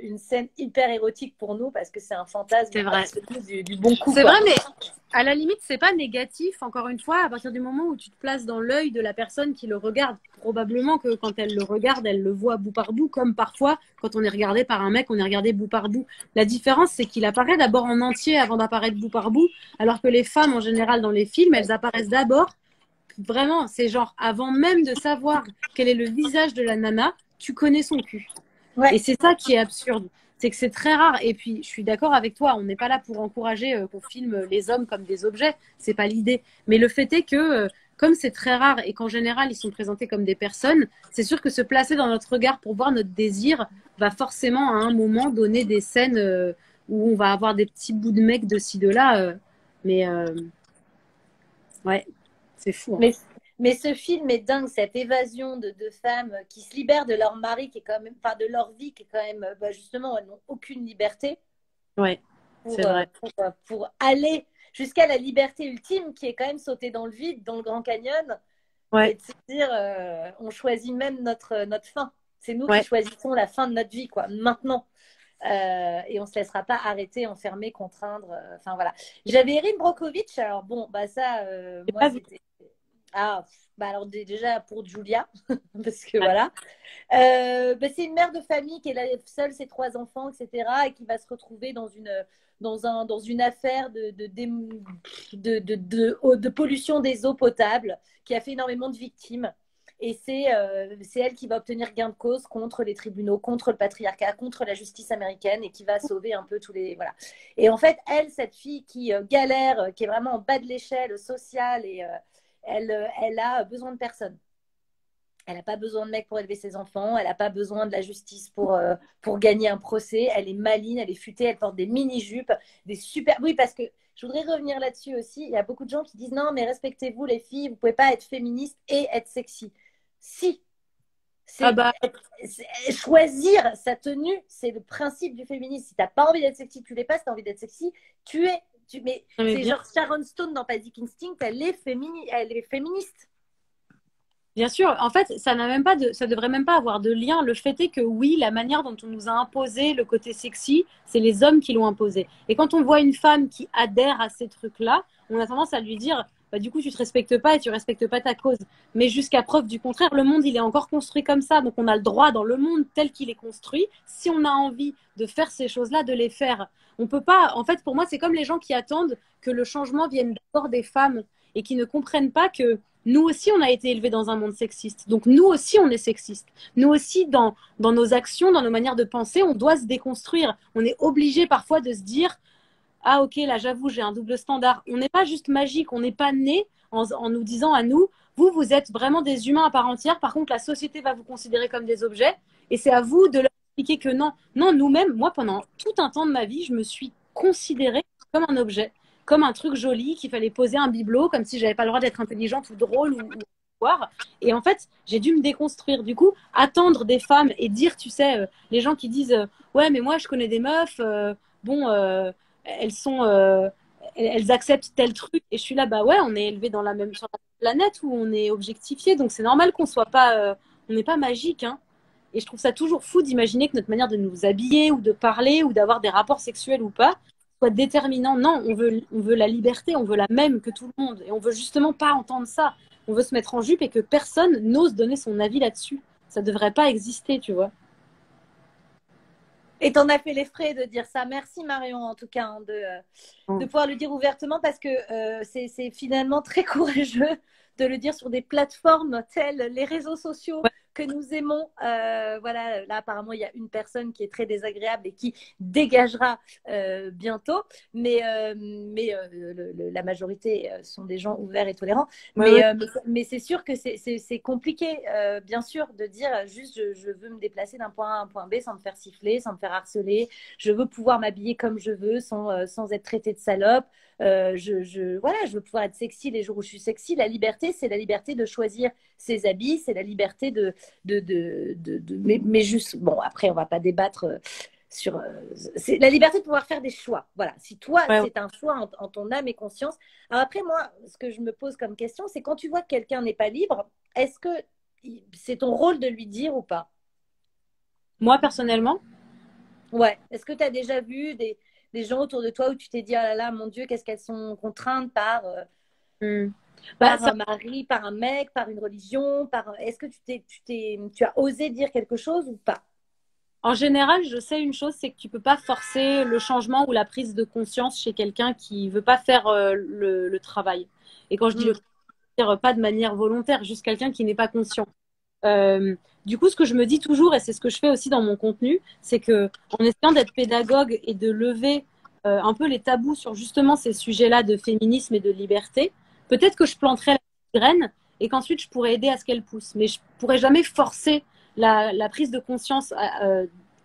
une scène hyper érotique pour nous parce que c'est un fantasme du bon coup. C'est vrai, mais à la limite, c'est pas négatif. Encore une fois, à partir du moment où tu te places dans l'œil de la personne qui le regarde, probablement que quand elle le regarde, elle le voit bout par bout, comme parfois, quand on est regardé par un mec, on est regardé bout par bout. La différence, c'est qu'il apparaît d'abord en entier avant d'apparaître bout par bout, alors que les femmes, en général, dans les films, elles apparaissent d'abord. Vraiment, c'est genre, avant même de savoir quel est le visage de la nana, tu connais son cul. Ouais. Et c'est ça qui est absurde. C'est que c'est très rare. Et puis, je suis d'accord avec toi, on n'est pas là pour encourager qu'on filme les hommes comme des objets. C'est pas l'idée. Mais le fait est que, comme c'est très rare et qu'en général, ils sont présentés comme des personnes, c'est sûr que se placer dans notre regard pour voir notre désir va forcément, à un moment, donner des scènes où on va avoir des petits bouts de mecs de ci, de là. Ouais, c'est fou. Hein. Mais ce film est dingue, cette évasion de femmes qui se libèrent de leur mari, qui est quand même, enfin de leur vie, qui est quand même, justement, elles n'ont aucune liberté. Ouais, c'est vrai. Pour aller jusqu'à la liberté ultime, qui est quand même sauter dans le vide, dans le Grand Canyon, et de se dire, on choisit même notre fin. C'est nous qui choisissons la fin de notre vie, quoi, maintenant. Et on se laissera pas arrêter, enfermer, contraindre. Enfin voilà. J'avais Erin Brockovich. Alors bon, ça, moi, c'était. Ah, bah alors déjà pour Julia, parce que voilà. C'est une mère de famille qui est là seule, ses 3 enfants, etc. et qui va se retrouver dans une affaire de pollution des eaux potables qui a fait énormément de victimes. Et c'est elle qui va obtenir gain de cause contre les tribunaux, contre le patriarcat, contre la justice américaine et qui va sauver un peu tous les. Voilà. Et en fait, elle, cette fille qui galère, qui est vraiment en bas de l'échelle sociale, et elle a besoin de personne. Elle n'a pas besoin de mec pour élever ses enfants. Elle n'a pas besoin de la justice pour gagner un procès. Elle est maligne, elle est futée, elle porte des mini-jupes, des super. Oui, parce que je voudrais revenir là-dessus aussi. Il y a beaucoup de gens qui disent non, mais respectez-vous les filles, vous ne pouvez pas être féministe et être sexy. Si, Ah c'est bah, choisir sa tenue, c'est le principe du féminisme. Si tu n'as pas envie d'être sexy, tu l'es pas. Si tu as envie d'être sexy, tu es. Mais non, mais c'est bien, genre Sharon Stone dans Basic Instinct, elle est féministe. bien sûr, en fait, ça n'a même pas ça devrait même pas avoir de lien. Le fait est que oui, la manière dont on nous a imposé le côté sexy, c'est les hommes qui l'ont imposé. Et quand on voit une femme qui adhère à ces trucs-là, on a tendance à lui dire, bah, du coup, tu te respectes pas et tu respectes pas ta cause. Mais jusqu'à preuve du contraire, le monde, il est encore construit comme ça. Donc, on a le droit, dans le monde tel qu'il est construit, si on a envie de faire ces choses-là, de les faire. On peut pas, en fait, pour moi, c'est comme les gens qui attendent que le changement vienne d'abord des femmes et qui ne comprennent pas que nous aussi, on a été élevés dans un monde sexiste. Donc, nous aussi, on est sexiste. Nous aussi, dans nos actions, dans nos manières de penser, on doit se déconstruire. On est obligé parfois de se dire, ah ok, là, j'avoue, j'ai un double standard. On n'est pas juste magique. On n'est pas né en nous disant à nous, vous êtes vraiment des humains à part entière. Par contre, la société va vous considérer comme des objets. Et c'est à vous de leur expliquer que non. Non, nous-mêmes, moi, pendant tout un temps de ma vie, je me suis considérée comme un objet, comme un truc joli qu'il fallait poser un bibelot, comme si j'avais pas le droit d'être intelligente ou drôle ou voir. Et en fait, j'ai dû me déconstruire. Du coup, attendre des femmes et dire, tu sais, les gens qui disent, ouais, mais moi, je connais des meufs, bon, elles sont, elles acceptent tel truc. Et je suis là, bah ouais, on est élevé dans la même sur la planète où on est objectifié, donc c'est normal qu'on soit pas, on n'est pas magique, hein. Et je trouve ça toujours fou d'imaginer que notre manière de nous habiller ou de parler ou d'avoir des rapports sexuels ou pas soit déterminant. Non, on veut la liberté, on veut la même que tout le monde. Et on veut justement pas entendre ça. On veut se mettre en jupe et que personne n'ose donner son avis là-dessus. Ça devrait pas exister, tu vois. Et t'en as fait les frais de dire ça. Merci Marion, en tout cas, hein, de pouvoir le dire ouvertement parce que c'est finalement très courageux de le dire sur des plateformes telles les réseaux sociaux Ouais. que nous aimons. Voilà, là apparemment il y a une personne qui est très désagréable et qui dégagera bientôt, mais la majorité sont des gens ouverts et tolérants. Ouais, ouais. Mais c'est sûr que c'est compliqué, bien sûr, de dire juste je veux me déplacer d'un point A à un point B sans me faire siffler, sans me faire harceler. Je veux pouvoir m'habiller comme je veux sans être traitée de salope. Voilà, je veux pouvoir être sexy les jours où je suis sexy. La liberté, c'est la liberté de choisir ses habits, c'est la liberté mais juste, bon, après, on va pas débattre sur. C'est la liberté de pouvoir faire des choix. Voilà, si toi, Ouais, ouais. c'est un choix en ton âme et conscience. Alors après, moi, ce que je me pose comme question, c'est quand tu vois que quelqu'un n'est pas libre, est-ce que c'est ton rôle de lui dire ou pas? Moi, personnellement, Ouais. Est-ce que tu as déjà vu des gens autour de toi où tu t'es dit, oh là là, mon Dieu, qu'est-ce qu'elles sont contraintes hmm. Bah, par ça, un mari, par un mec, par une religion, Est-ce que tu as osé dire quelque chose ou pas? en général, je sais une chose, c'est que tu peux pas forcer le changement ou la prise de conscience chez quelqu'un qui veut pas faire le travail. Et quand je dis le Mm. travail, je veux dire pas de manière volontaire, juste quelqu'un qui n'est pas conscient. Euh, du coup, ce que je me dis toujours, et c'est ce que je fais aussi dans mon contenu, c'est que en essayant d'être pédagogue et de lever un peu les tabous sur justement ces sujets-là de féminisme et de liberté, peut-être que je planterai la graine et qu'ensuite je pourrais aider à ce qu'elle pousse. Mais je pourrais jamais forcer la prise de conscience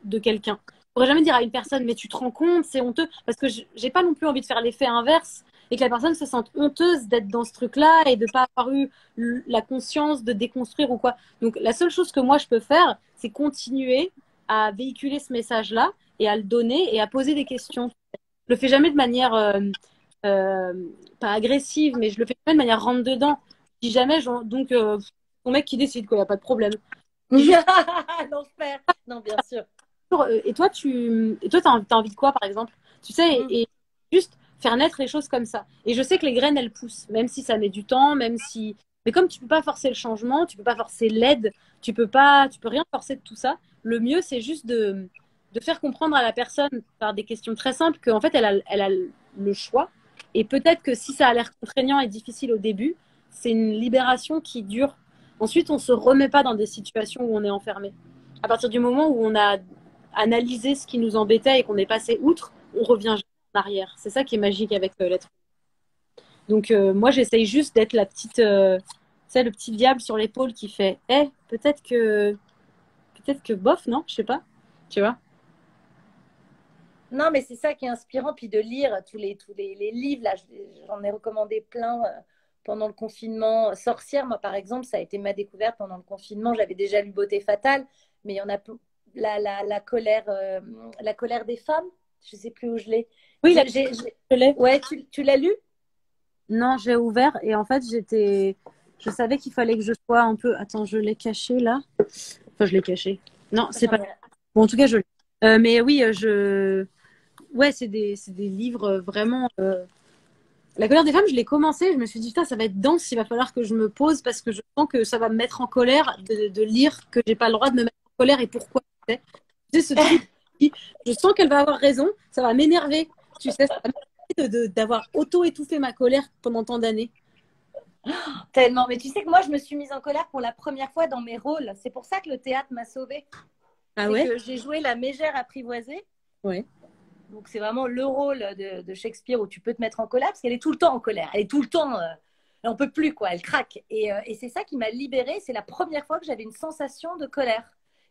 de quelqu'un. Je pourrais jamais dire à une personne, mais tu te rends compte, c'est honteux, parce que j'ai pas non plus envie de faire l'effet inverse et que la personne se sente honteuse d'être dans ce truc-là et de pas avoir eu la conscience de déconstruire ou quoi. Donc la seule chose que moi je peux faire, c'est continuer à véhiculer ce message-là et à le donner et à poser des questions. Je le fais jamais de manière euh, pas agressive, mais je le fais jamais de manière rentre dedans. Je dis jamais, genre, donc ton mec qui décide, quoi, y a pas de problème. Je dis juste, L'enfer. Non, bien sûr. et toi, t'as envie de quoi, par exemple? Tu sais, Mm. et juste faire naître les choses comme ça. Et je sais que les graines, elles poussent, même si ça met du temps, même si Mais comme tu peux pas forcer le changement, tu peux pas forcer l'aide, tu peux rien forcer de tout ça. Le mieux, c'est juste de faire comprendre à la personne par des questions très simples qu'en fait, elle a le choix. Et peut-être que si ça a l'air contraignant et difficile au début, c'est une libération qui dure. Ensuite, on se remet pas dans des situations où on est enfermé. À partir du moment où on a analysé ce qui nous embêtait et qu'on est passé outre, on revient jamais en arrière. C'est ça qui est magique avec l'être. Donc moi, j'essaye juste d'être la petite, le petit diable sur l'épaule qui fait, peut-être que bof, non, je sais pas, tu vois. Non, mais c'est ça qui est inspirant, puis de lire les livres. Là, j'en ai recommandé plein pendant le confinement. Sorcière, moi, par exemple, ça a été ma découverte pendant le confinement. J'avais déjà lu Beauté fatale, mais il y en a la colère des femmes. Je sais plus où je l'ai. Oui, je l'ai. Ouais, tu l'as lu? Non, j'ai ouvert et en fait, je savais qu'il fallait que je sois un peu. Attends, je l'ai caché là. Enfin, je l'ai caché. Non, c'est pas. Bon, en tout cas, je l'ai. Mais oui, ouais, c'est des livres vraiment. La colère des femmes, je l'ai commencé. Je me suis dit, putain, ça va être dense. Il va falloir que je me pose parce que je sens que ça va me mettre en colère de lire que j'ai pas le droit de me mettre en colère et pourquoi. Tu sais, ce truc, je sens qu'elle va avoir raison. Ça va m'énerver. Tu sais, ça va m'énerver d'avoir auto-étouffé ma colère pendant tant d'années. Tellement. Mais tu sais que moi, je me suis mise en colère pour la première fois dans mes rôles. C'est pour ça que le théâtre m'a sauvée. Ah ouais? Que j'ai joué la mégère apprivoisée. Ouais. Donc, c'est vraiment le rôle de Shakespeare où tu peux te mettre en colère parce qu'elle est tout le temps en colère. Elle est tout le temps. Elle n'en peut plus, quoi. Elle craque. Et c'est ça qui m'a libérée. C'est la première fois que j'avais une sensation de colère.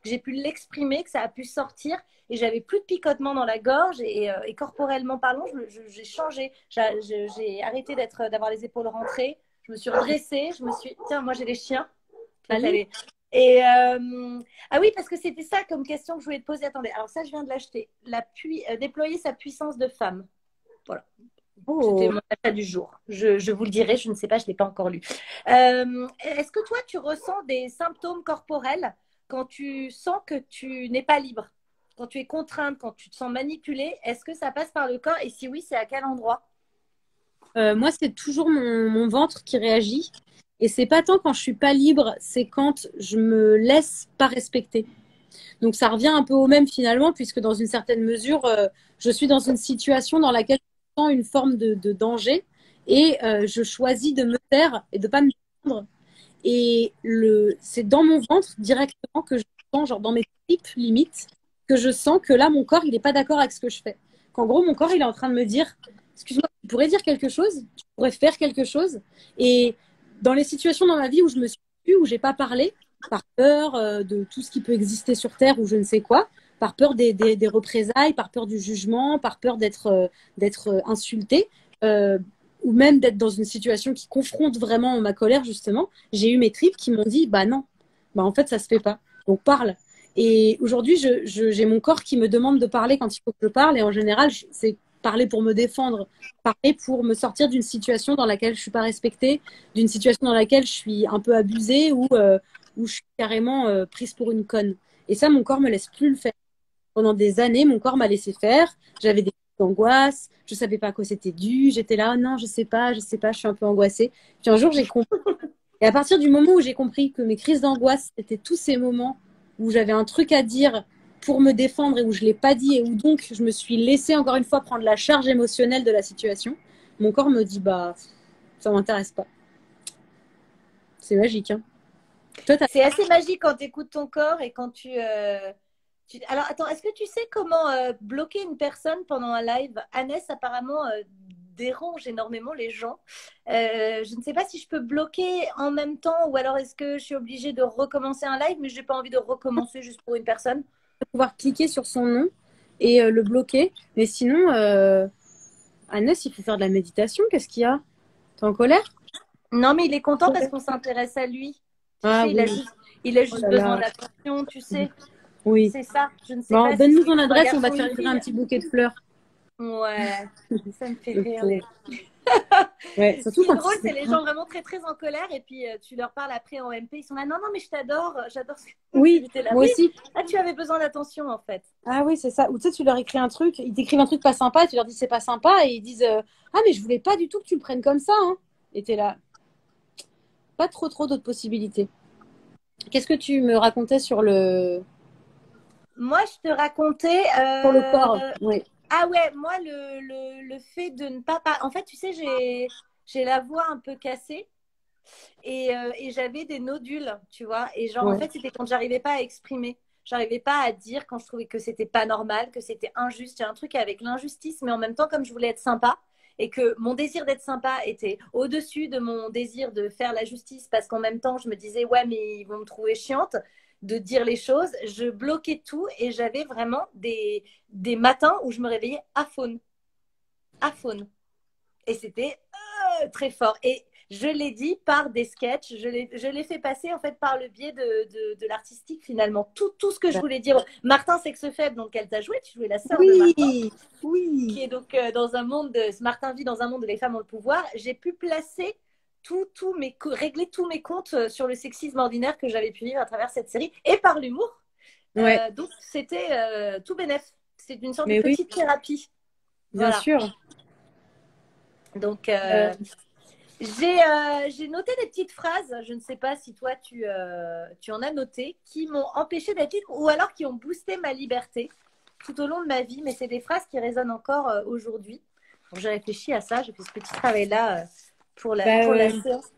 Que j'ai pu l'exprimer, que ça a pu sortir. Et j'avais plus de picotement dans la gorge. Et corporellement parlant, j'ai changé. J'ai arrêté d'avoir les épaules rentrées. Je me suis redressée. Je me suis. Tiens, moi, j'ai des chiens. Allez. Et ah oui, parce que c'était ça comme question que je voulais te poser. Attendez, alors ça, je viens de l'acheter. Déployer sa puissance de femme. Voilà. C'était mon achat du jour. Je vous le dirai, je ne sais pas, je ne l'ai pas encore lu. Est-ce que toi, tu ressens des symptômes corporels quand tu sens que tu n'es pas libre, quand tu es contrainte, quand tu te sens manipulée? Est-ce que ça passe par le corps? Et si oui, c'est à quel endroit? Moi, c'est toujours mon ventre qui réagit. Et c'est pas tant quand je suis pas libre, c'est quand je me laisse pas respecter. Donc ça revient un peu au même finalement, puisque dans une certaine mesure, je suis dans une situation dans laquelle je sens une forme de danger et je choisis de me taire et de pas me défendre. Et c'est dans mon ventre directement que je sens, genre dans mes tripes limite, que je sens que là, mon corps, il n'est pas d'accord avec ce que je fais. Qu'en gros, mon corps, il est en train de me dire, excuse-moi, tu pourrais dire quelque chose, tu pourrais faire quelque chose. Et dans les situations dans ma vie où je me suis tue, où j'ai pas parlé, par peur de tout ce qui peut exister sur Terre ou je ne sais quoi, par peur des représailles, par peur du jugement, par peur d'être insultée, ou même d'être dans une situation qui confronte vraiment ma colère, justement, j'ai eu mes tripes qui m'ont dit, bah non, bah en fait, ça se fait pas. Donc parle. Et aujourd'hui, j'ai mon corps qui me demande de parler quand il faut que je parle. Et en général, c'est parler pour me défendre, parler pour me sortir d'une situation dans laquelle je suis pas respectée, d'une situation dans laquelle je suis un peu abusée ou où je suis carrément prise pour une conne. Et ça, mon corps me laisse plus le faire. Pendant des années, mon corps m'a laissé faire. J'avais des crises d'angoisse, je savais pas à quoi c'était dû. J'étais là, oh non, je sais pas, je suis un peu angoissée. Puis un jour, j'ai compris. Et à partir du moment où j'ai compris que mes crises d'angoisse, c'était tous ces moments où j'avais un truc à dire pour me défendre et où je l'ai pas dit et où donc je me suis laissée encore une fois prendre la charge émotionnelle de la situation, mon corps me dit, bah, ça m'intéresse pas. C'est magique, hein. C'est assez magique quand tu écoutes ton corps et quand Alors, attends, est-ce que tu sais comment bloquer une personne pendant un live? Annès, apparemment, dérange énormément les gens. Je ne sais pas si je peux bloquer en même temps ou alors est-ce que je suis obligée de recommencer un live, mais je n'ai pas envie de recommencer juste pour une personne. Pouvoir cliquer sur son nom et le bloquer. Mais sinon, Annès, il faut faire de la méditation. Qu'est-ce qu'il y a? T'es en colère? Non, mais il est content parce qu'on s'intéresse à lui. Tu sais, oui. il a juste besoin d'attention, tu sais. Oui. C'est ça. Je ne sais Bon, pas. donne-nous ton adresse, on va te faire livrer un petit bouquet de fleurs. Ouais, ça me fait rire. Ouais, ce qui est drôle, c'est les gens vraiment très très en colère et puis tu leur parles après en MP, ils sont là, non, non, mais je t'adore, j'adore ce que oui, tu là. Moi aussi. Ah, tu avais besoin d'attention en fait. Ah oui, c'est ça. Ou tu sais, tu leur écris un truc, ils t'écrivent un truc pas sympa, et tu leur dis c'est pas sympa et ils disent ah, mais je voulais pas du tout que tu le prennes comme ça. Hein. Et t'es là. pas trop d'autres possibilités. Qu'est-ce que tu me racontais sur le Moi, je te racontais. sur le corps? Oui, Ah ouais, moi, le fait de ne pas. En fait, tu sais, j'ai la voix un peu cassée et j'avais des nodules, tu vois. Et genre, en ouais, fait, c'était quand j'arrivais pas à exprimer. J'arrivais pas à dire quand je trouvais que c'était pas normal, que c'était injuste. Il y a un truc avec l'injustice, mais en même temps, comme je voulais être sympa et que mon désir d'être sympa était au-dessus de mon désir de faire la justice, parce qu'en même temps, je me disais, ouais, mais ils vont me trouver chiante de dire les choses. Je bloquais tout et j'avais vraiment des matins où je me réveillais aphone. Et c'était très fort. Et je l'ai dit par des sketchs, je l'ai fait passer en fait par le biais de l'artistique finalement. Tout ce que je voulais dire. Martin Sexe Faible, donc elle t'a joué, tu jouais la sœur de Martin, oui, oui. qui est donc dans un monde, Martin vit dans un monde où les femmes ont le pouvoir. J'ai pu placer régler tous mes comptes sur le sexisme ordinaire que j'avais pu vivre à travers cette série et par l'humour. Ouais, Donc c'était tout bénef. C'est une sorte de mais oui, petite thérapie. bien Voilà. sûr. Donc, Euh, j'ai noté des petites phrases, je ne sais pas si toi tu en as noté, qui m'ont empêché d'être libre ou alors qui ont boosté ma liberté tout au long de ma vie, mais c'est des phrases qui résonnent encore aujourd'hui. Donc j'ai réfléchi à ça, j'ai fait ce petit travail-là bah, pour la séance.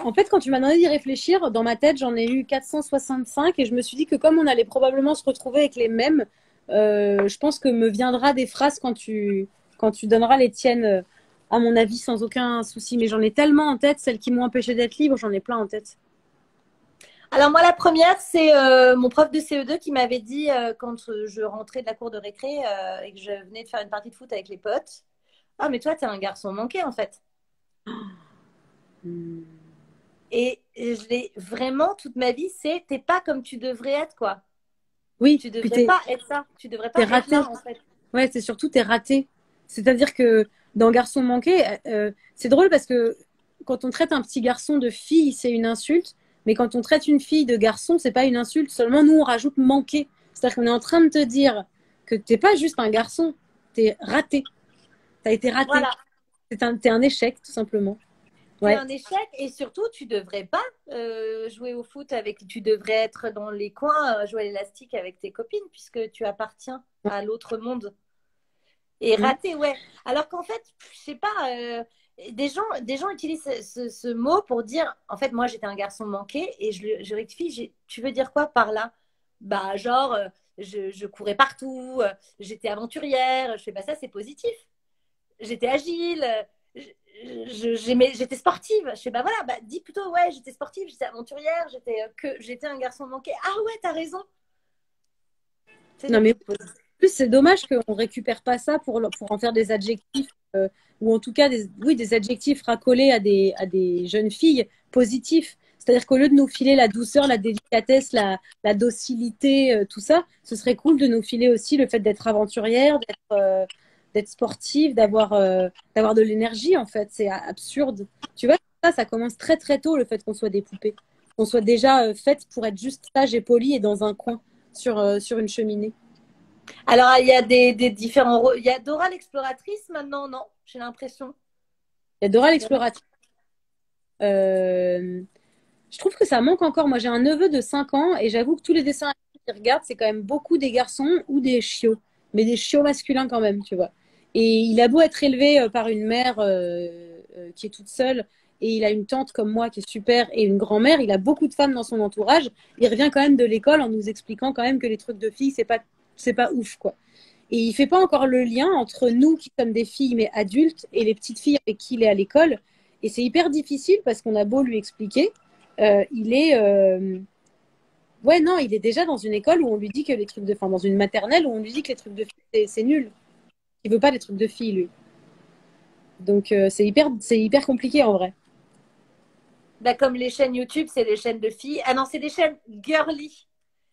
en fait, quand tu m'as demandé d'y réfléchir, dans ma tête, j'en ai eu 465 et je me suis dit que comme on allait probablement se retrouver avec les mêmes, je pense que me viendra des phrases quand tu donneras les tiennes, à mon avis, sans aucun souci. Mais j'en ai tellement en tête, celles qui m'ont empêché d'être libre, j'en ai plein en tête. Alors moi, la première, c'est mon prof de CE2 qui m'avait dit quand je rentrais de la cour de récré et que je venais de faire une partie de foot avec les potes, ah mais toi, t'es un garçon manqué en fait. Hmm. Et je l'ai vraiment toute ma vie, c'est t'es pas comme tu devrais être, quoi. Oui, Tu puis devrais pas être ça. Tu devrais t'es pas être raté. là, en fait. Ouais, c'est surtout t'es raté. C'est-à-dire que dans Garçon manqué, c'est drôle parce que quand on traite un petit garçon de fille, c'est une insulte, mais quand on traite une fille de garçon, c'est pas une insulte. Seulement nous, on rajoute manqué. C'est-à-dire qu'on est en train de te dire que t'es pas juste un garçon, t'es raté. T'as été raté. Voilà. T'es un échec, tout simplement. T'es Ouais. un échec et surtout, tu devrais pas jouer au foot avec. Tu devrais être dans les coins, jouer à l'élastique avec tes copines puisque tu appartiens à l'autre monde. Et Ouais. raté, ouais. Alors qu'en fait, je sais pas, des gens utilisent ce mot pour dire, en fait, moi j'étais un garçon manqué et je rectifie, tu veux dire quoi par là? Bah, genre, je courais partout, j'étais aventurière, je fais, bah ça c'est positif. J'étais agile, j'étais sportive. Je fais, bah voilà, bah dis plutôt, ouais, j'étais sportive, j'étais aventurière, j'étais un garçon manqué. Ah ouais, t'as raison. C'est Non, des mais trucs positifs. plus, c'est dommage qu'on récupère pas ça pour en faire des adjectifs, ou en tout cas oui, des adjectifs racolés à des jeunes filles positifs. C'est-à-dire qu'au lieu de nous filer la douceur, la délicatesse, la docilité, tout ça, ce serait cool de nous filer aussi le fait d'être aventurière, d'être sportive, d'avoir de l'énergie, en fait. C'est absurde. Tu vois, ça commence très tôt, le fait qu'on soit des poupées. Qu'on soit déjà faites pour être juste sage et polie et dans un coin sur une cheminée. Alors, il y a des différents rôles. Il y a Dora l'exploratrice maintenant, non? J'ai l'impression. Il y a Dora l'exploratrice. Euh, je trouve que ça manque encore. Moi, j'ai un neveu de 5 ans et j'avoue que tous les dessins animés qu'il regarde, c'est quand même beaucoup des garçons ou des chiots, mais des chiots masculins quand même, tu vois. Et il a beau être élevé par une mère qui est toute seule et il a une tante comme moi qui est super et une grand-mère, il a beaucoup de femmes dans son entourage. Il revient quand même de l'école en nous expliquant quand même que les trucs de filles, c'est pas ouf, quoi. Et il fait pas encore le lien entre nous qui sommes des filles mais adultes et les petites filles avec qui il est à l'école. Et c'est hyper difficile parce qu'on a beau lui expliquer, il est ouais non, il est déjà dans une école où on lui dit que les trucs de, enfin dans une maternelle où on lui dit que les trucs de filles c'est nul. Il veut pas des trucs de filles lui. Donc c'est hyper compliqué en vrai. Bah, comme les chaînes YouTube, c'est des chaînes de filles. Ah non, c'est des chaînes girly.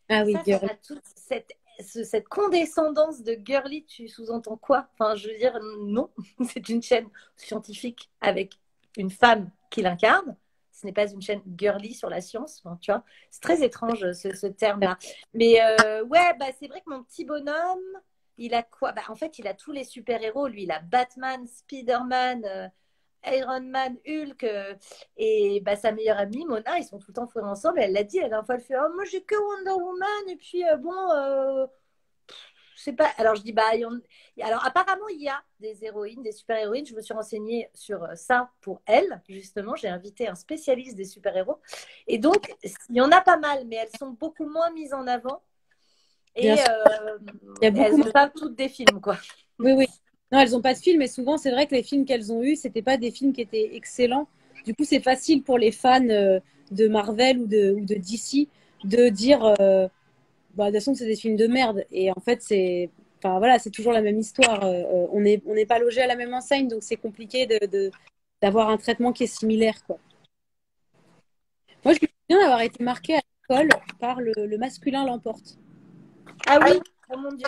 Ah Et oui, ça girl. a toute cette condescendance de girly. Tu sous-entends quoi? Enfin, je veux dire, non. C'est une chaîne scientifique avec une femme qui l'incarne. Ce n'est pas une chaîne girly sur la science. Enfin, tu vois, c'est très étrange ce terme-là. Mais ouais, bah, c'est vrai que mon petit bonhomme, il a quoi? Bah, en fait, il a tous les super-héros. Lui, il a Batman, Spider-Man, Iron Man, Hulk et bah, sa meilleure amie, Mona, ils sont tout le temps fourrés ensemble. Et elle l'a dit, la dernière fois, elle fait oh, moi j'ai que Wonder Woman. Et puis bon, je sais pas. Alors je dis bah, alors apparemment, il y a des héroïnes, des super-héroïnes. Je me suis renseignée sur ça pour elle, justement. J'ai invité un spécialiste des super-héros. Et donc, il y en a pas mal, mais elles sont beaucoup moins mises en avant. Bien Et sûr. Il y a beaucoup elles n'ont pas toutes des films, quoi. Oui, oui. Non, elles n'ont pas de films, et souvent, c'est vrai que les films qu'elles ont eus, c'était pas des films qui étaient excellents. Du coup, c'est facile pour les fans de Marvel ou de DC de dire, bah, de toute façon, c'est des films de merde. Et en fait, enfin, voilà, c'est toujours la même histoire. On n'est pas logé à la même enseigne, donc c'est compliqué d'avoir un traitement qui est similaire, quoi. Moi, je me souviens d'avoir été marquée à l'école par le masculin l'emporte. Ah oui, oh mon Dieu.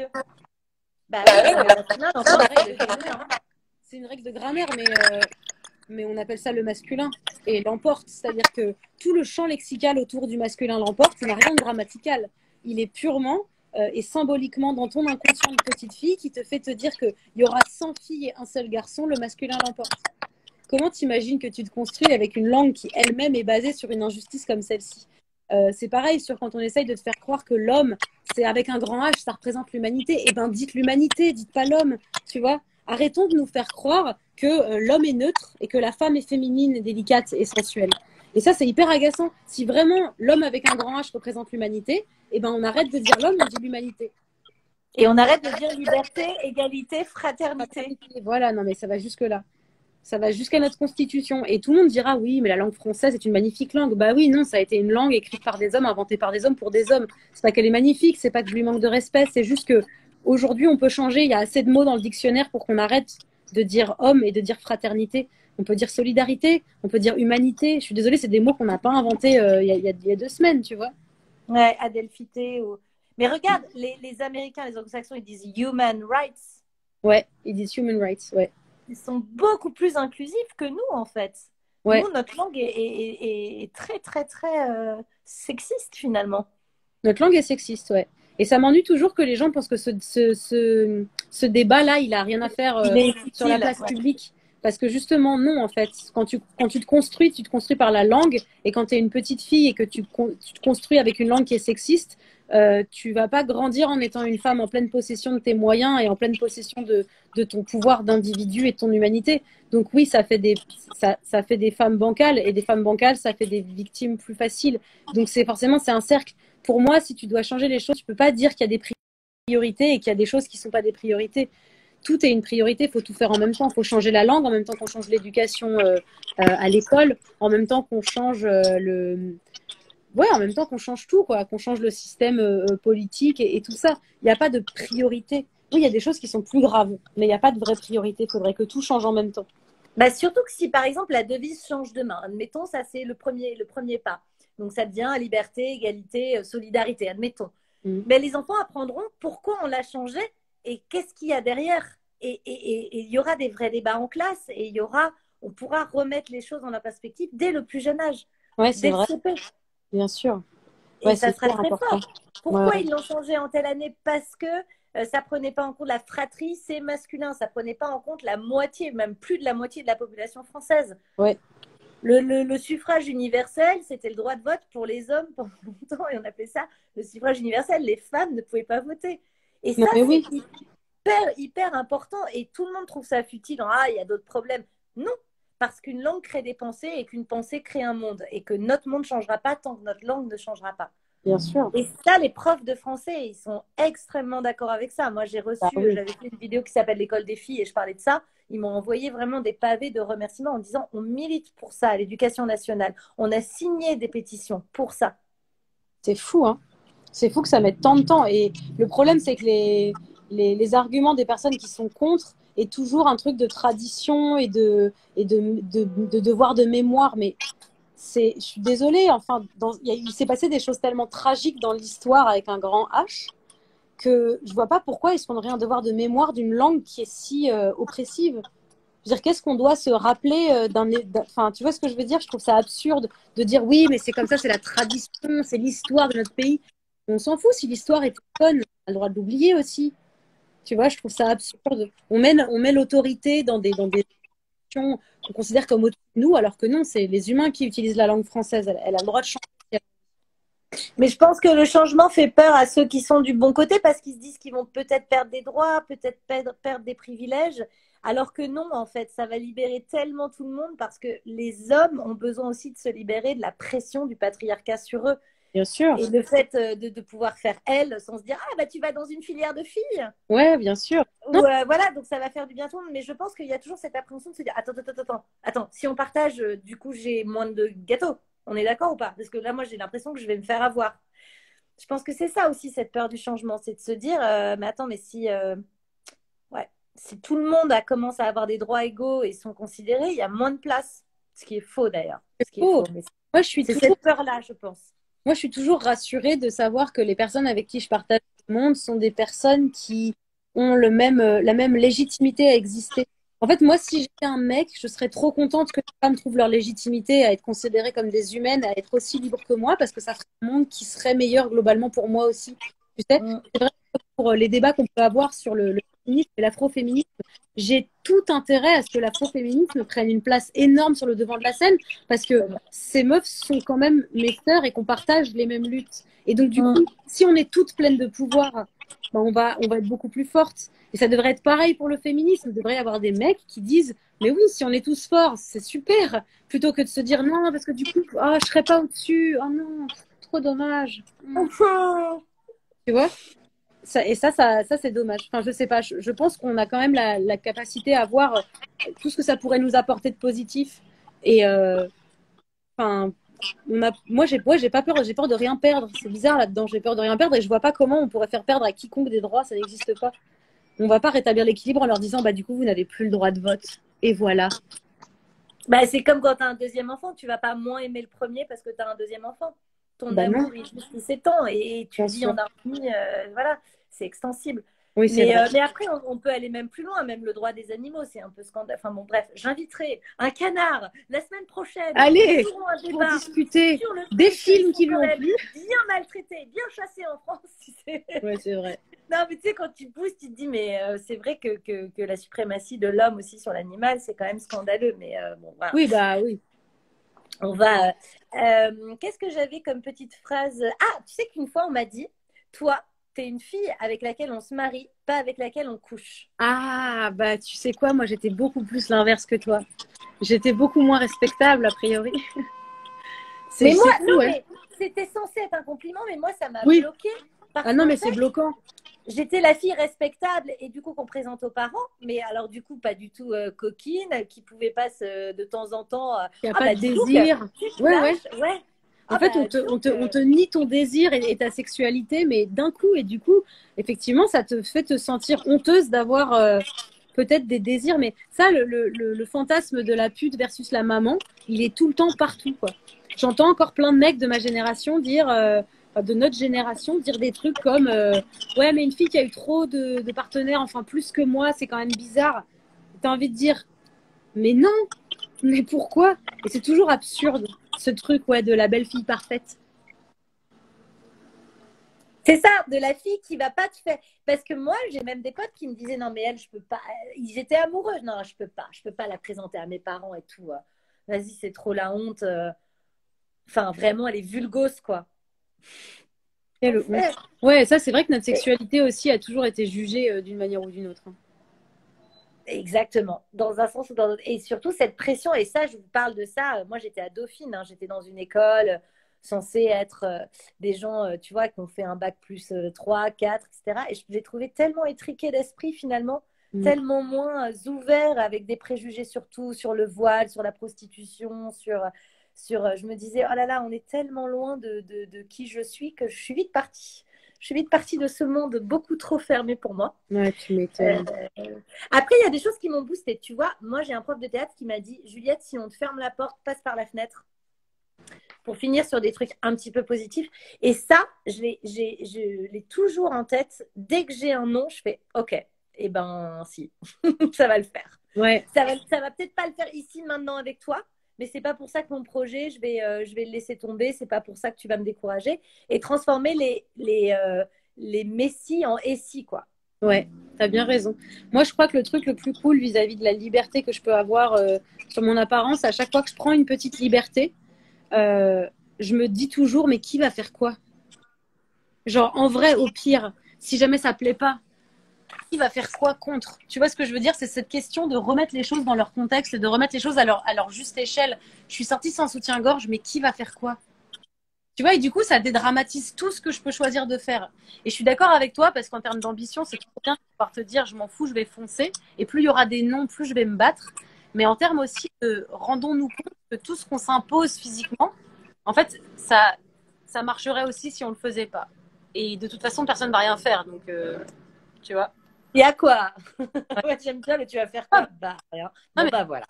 Bah oui, le masculin, C'est une l'emporte, règle c'est de le grammaire, féminin. hein. C'est une règle de grammaire, mais on appelle ça le masculin et l'emporte. C'est-à-dire que tout le champ lexical autour du masculin l'emporte, il n'a rien de grammatical. Il est purement et symboliquement dans ton inconscient de petite fille qui te fait te dire qu'il y aura 100 filles et un seul garçon, le masculin l'emporte. Comment t'imagines que tu te construis avec une langue qui elle-même est basée sur une injustice comme celle-ci? C'est pareil sur quand on essaye de te faire croire que l'homme, c'est avec un grand H, ça représente l'humanité. Eh ben, dites l'humanité, dites pas l'homme, tu vois. Arrêtons de nous faire croire que l'homme est neutre et que la femme est féminine, délicate et sensuelle. Et ça, c'est hyper agaçant. Si vraiment l'homme avec un grand H représente l'humanité, eh ben, on arrête de dire l'homme, on dit l'humanité. Et on arrête de dire liberté, égalité, fraternité. Voilà, non mais ça va jusque-là. Ça va jusqu'à notre constitution. Et tout le monde dira oui, mais la langue française est une magnifique langue. Bah oui, non, ça a été une langue écrite par des hommes, inventée par des hommes pour des hommes. C'est pas qu'elle est magnifique, c'est pas que je lui manque de respect, c'est juste que aujourd'hui on peut changer. Il y a assez de mots dans le dictionnaire pour qu'on arrête de dire homme et de dire fraternité. On peut dire solidarité, on peut dire humanité. Je suis désolée, c'est des mots qu'on n'a pas inventés il y a 2 semaines, tu vois. Ouais, adelphité. Ou... Mais regarde, les Américains, les anglo-saxons, ils disent human rights. Ouais, ils disent human rights, ouais. Ils sont beaucoup plus inclusifs que nous, en fait. Ouais, Nous, notre langue est très, très, très sexiste, finalement. notre langue est sexiste, ouais. Et ça m'ennuie toujours que les gens pensent que ce débat-là, il a rien à faire Il est sur la utile. place Ouais. publique. Parce que justement, non, en fait, quand tu te construis par la langue, et quand tu es une petite fille et que tu te construis avec une langue qui est sexiste, tu vas pas grandir en étant une femme en pleine possession de tes moyens et en pleine possession de ton pouvoir d'individu et de ton humanité. Donc oui, ça fait des femmes bancales, et des femmes bancales, ça fait des victimes plus faciles. Donc c'est un cercle. Pour moi, si tu dois changer les choses, tu peux pas dire qu'il y a des priorités et qu'il y a des choses qui sont pas des priorités. Tout est une priorité, il faut tout faire en même temps. Il faut changer la langue en même temps qu'on change l'éducation à l'école, en même temps qu'on change ouais, en même temps qu'on change tout, quoi, qu'on change le système politique et tout ça. Il n'y a pas de priorité. Oui, il y a des choses qui sont plus graves, mais il n'y a pas de vraie priorité. Il faudrait que tout change en même temps. Bah, surtout que si, par exemple, la devise change de main, admettons, ça, c'est le premier pas. Donc, ça devient liberté, égalité, solidarité, admettons. Mm. Mais les enfants apprendront pourquoi on l'a changé et qu'est-ce qu'il y a derrière. Et il y aura des vrais débats en classe et on pourra remettre les choses dans la perspective dès le plus jeune âge, Ouais, c'est dès le vrai, CP. bien sûr. Et Ouais, ça c'est sera hyper très important. fort. Ouais, Pourquoi ouais. ils l'ont changé en telle année? Parce que ça prenait pas en compte la fratrie, c'est masculin. Ça prenait pas en compte la moitié, même plus de la moitié de la population française. Ouais. Le suffrage universel, c'était le droit de vote pour les hommes pendant longtemps et on appelait ça le suffrage universel. Les femmes ne pouvaient pas voter. Et Non, ça, mais c'est oui, hyper, hyper important. Et tout le monde trouve ça futile. Ah, il y a d'autres problèmes. Non, parce qu'une langue crée des pensées et qu'une pensée crée un monde. Et que notre monde ne changera pas tant que notre langue ne changera pas. bien sûr. Et ça, les profs de français, ils sont extrêmement d'accord avec ça. Moi, Bah oui. j'avais fait une vidéo qui s'appelle l'école des filles et je parlais de ça. Ils m'ont envoyé vraiment des pavés de remerciements en disant on milite pour ça à l'éducation nationale. On a signé des pétitions pour ça. C'est fou, hein. C'est fou que ça mette tant de temps. Et le problème, c'est que les arguments des personnes qui sont contre est toujours un truc de tradition et de devoir de mémoire. Mais je suis désolée, enfin, il s'est passé des choses tellement tragiques dans l'histoire avec un grand H que je vois pas pourquoi est-ce qu'on aurait un devoir de mémoire d'une langue qui est si oppressive. Je veux dire, qu'est-ce qu'on doit se rappeler enfin, tu vois ce que je veux dire? Je trouve ça absurde de dire oui, mais c'est comme ça, c'est la tradition, c'est l'histoire de notre pays. On s'en fout si l'histoire est bonne, on a le droit de l'oublier aussi. Tu vois, je trouve ça absurde. On met l'autorité dans des institution qu'on considère comme au-dessus de nous, alors que non, c'est les humains qui utilisent la langue française. Elle a le droit de changer. Mais je pense que le changement fait peur à ceux qui sont du bon côté parce qu'ils se disent qu'ils vont peut-être perdre des droits, peut-être perdre des privilèges, alors que non, en fait, ça va libérer tellement tout le monde parce que les hommes ont besoin aussi de se libérer de la pression du patriarcat sur eux. Bien sûr. Et le fait de pouvoir faire elle sans se dire ah bah tu vas dans une filière de filles. Ouais, bien sûr. Ou voilà, donc ça va faire du bien à tout le monde. Mais je pense qu'il y a toujours cette appréhension de se dire attends, si on partage, du coup j'ai moins de gâteaux. On est d'accord ou pas? Parce que là, moi, j'ai l'impression que je vais me faire avoir. Je pense que c'est ça aussi, cette peur du changement. C'est de se dire, mais attends, mais ouais, si tout le monde commence à avoir des droits égaux et sont considérés, il y a moins de place. Ce qui est faux d'ailleurs. Ce qui est faux. Mais moi, je suis c'est toujours... cette peur-là, je pense. Moi, je suis toujours rassurée de savoir que les personnes avec qui je partage le monde sont des personnes qui ont la même légitimité à exister. En fait, moi, si j'étais un mec, je serais trop contente que les femmes trouvent leur légitimité à être considérées comme des humaines, à être aussi libres que moi, parce que ça ferait un monde qui serait meilleur globalement pour moi aussi. Tu sais, c'est vrai que pour les débats qu'on peut avoir sur le féminisme et l'afroféminisme, j'ai tout intérêt à ce que l'afroféminisme prenne une place énorme sur le devant de la scène, parce que ces meufs sont quand même mes sœurs et qu'on partage les mêmes luttes. Et donc, du coup, si on est toutes pleines de pouvoir, ben on va être beaucoup plus fortes. Et ça devrait être pareil pour le féminisme. Il devrait y avoir des mecs qui disent mais oui, si on est tous forts, c'est super. Plutôt que de se dire non, parce que du coup, oh, je serais pas au-dessus. Oh non, trop dommage. Tu vois ça, et ça c'est dommage. Enfin, je sais pas. Je pense qu'on a quand même la capacité à voir tout ce que ça pourrait nous apporter de positif. Et enfin, moi, j'ai pas peur. J'ai peur de rien perdre. C'est bizarre là-dedans. J'ai peur de rien perdre et je vois pas comment on pourrait faire perdre à quiconque des droits. Ça n'existe pas. On va pas rétablir l'équilibre en leur disant bah du coup vous n'avez plus le droit de vote. Et voilà. Bah, c'est comme quand tu as un deuxième enfant, tu vas pas moins aimer le premier parce que tu as un deuxième enfant. Ton amour, il s'étend et tu vis en harmonie, voilà, c'est extensible. Oui, mais après, on peut aller même plus loin, même le droit des animaux, c'est un peu scandaleux. Enfin bon, bref, j'inviterai un canard la semaine prochaine. Allez, pour discuter des films qui lui ont plu. Bien maltraité, bien chassé en France. Oui, c'est vrai. Non, mais tu sais, quand tu pousses, tu te dis, mais c'est vrai que la suprématie de l'homme aussi sur l'animal, c'est quand même scandaleux. Mais bon, voilà. Oui, bah oui. On va. Qu'est-ce que j'avais comme petite phrase? Ah, tu sais qu'une fois, on m'a dit, toi, t'es une fille avec laquelle on se marie, pas avec laquelle on couche. Ah, bah tu sais quoi, moi j'étais beaucoup plus l'inverse que toi. J'étais beaucoup moins respectable, a priori. Mais moi, non, mais c'était censé être un compliment, mais moi, ça m'a bloqué. Ah non, mais c'est bloquant. J'étais la fille respectable et du coup qu'on présente aux parents, mais alors du coup pas du tout coquine, qui pouvait pas de temps en temps. Il n'y a pas de désir. Ouais. En fait, on te nie ton désir et ta sexualité, mais d'un coup, et du coup, effectivement, ça te fait te sentir honteuse d'avoir peut-être des désirs. Mais ça, le fantasme de la pute versus la maman, il est tout le temps partout, quoi. J'entends encore plein de mecs de ma génération dire, de notre génération, dire des trucs comme ouais, mais une fille qui a eu trop de partenaires, enfin plus que moi, c'est quand même bizarre. T'as envie de dire, mais non, mais pourquoi? Et c'est toujours absurde, ce truc de la belle fille parfaite. C'est ça, de la fille qui va pas te faire. Parce que moi, j'ai même des potes qui me disaient non, mais elle, je peux pas. Ils étaient amoureux. Non, je peux pas la présenter à mes parents et tout. Vas-y, c'est trop la honte. Enfin, vraiment, elle est vulgose, quoi. Ouais, ça, c'est vrai que notre sexualité aussi a toujours été jugée d'une manière ou d'une autre. Exactement, dans un sens ou dans l'autre. Et surtout, cette pression, et ça, je vous parle de ça. Moi, j'étais à Dauphine, j'étais dans une école censée être des gens, tu vois, qui ont fait un bac plus 3, 4, etc. Et je l'ai trouvé tellement étriqué d'esprit, finalement, tellement moins ouvert, avec des préjugés surtout sur le voile, sur la prostitution, je me disais, oh là là, on est tellement loin de qui je suis que je suis vite partie. Je suis vite partie de ce monde beaucoup trop fermé pour moi. Ouais, tu m'étonnes. Après, il y a des choses qui m'ont boostée. Tu vois, moi, j'ai un prof de théâtre qui m'a dit, Juliette, si on te ferme la porte, passe par la fenêtre. Pour finir sur des trucs un petit peu positifs. Et ça, je l'ai toujours en tête. Dès que j'ai un nom, je fais, OK, eh ben, si, ça va le faire. Ouais. Ça va peut-être pas le faire ici, maintenant, avec toi. Mais c'est pas pour ça que mon projet, je vais le laisser tomber. C'est pas pour ça que tu vas me décourager. Et transformer les messies en essis, quoi. Ouais, t'as bien raison. Moi, je crois que le truc le plus cool vis-à-vis de la liberté que je peux avoir sur mon apparence, à chaque fois que je prends une petite liberté, euh, je me dis toujours, mais qui va faire quoi? Genre, en vrai, au pire, si jamais ça plaît pas, qui va faire quoi contre? Tu vois ce que je veux dire? C'est cette question de remettre les choses dans leur contexte et de remettre les choses à leur juste échelle. Je suis sortie sans soutien-gorge, mais qui va faire quoi? Tu vois, et du coup, ça dédramatise tout ce que je peux choisir de faire. Et je suis d'accord avec toi parce qu'en termes d'ambition, c'est trop bien de pouvoir te dire, je m'en fous, je vais foncer. Et plus il y aura des non, plus je vais me battre. Mais en termes aussi de rendons-nous compte que tout ce qu'on s'impose physiquement, en fait, ça marcherait aussi si on le faisait pas. Et de toute façon, personne ne va rien faire. Donc, tu vois. Il y a quoi? Ouais. Ouais, j'aime bien, mais tu vas faire Ah, quoi? Bah, rien. non, Bon, mais bah, voilà.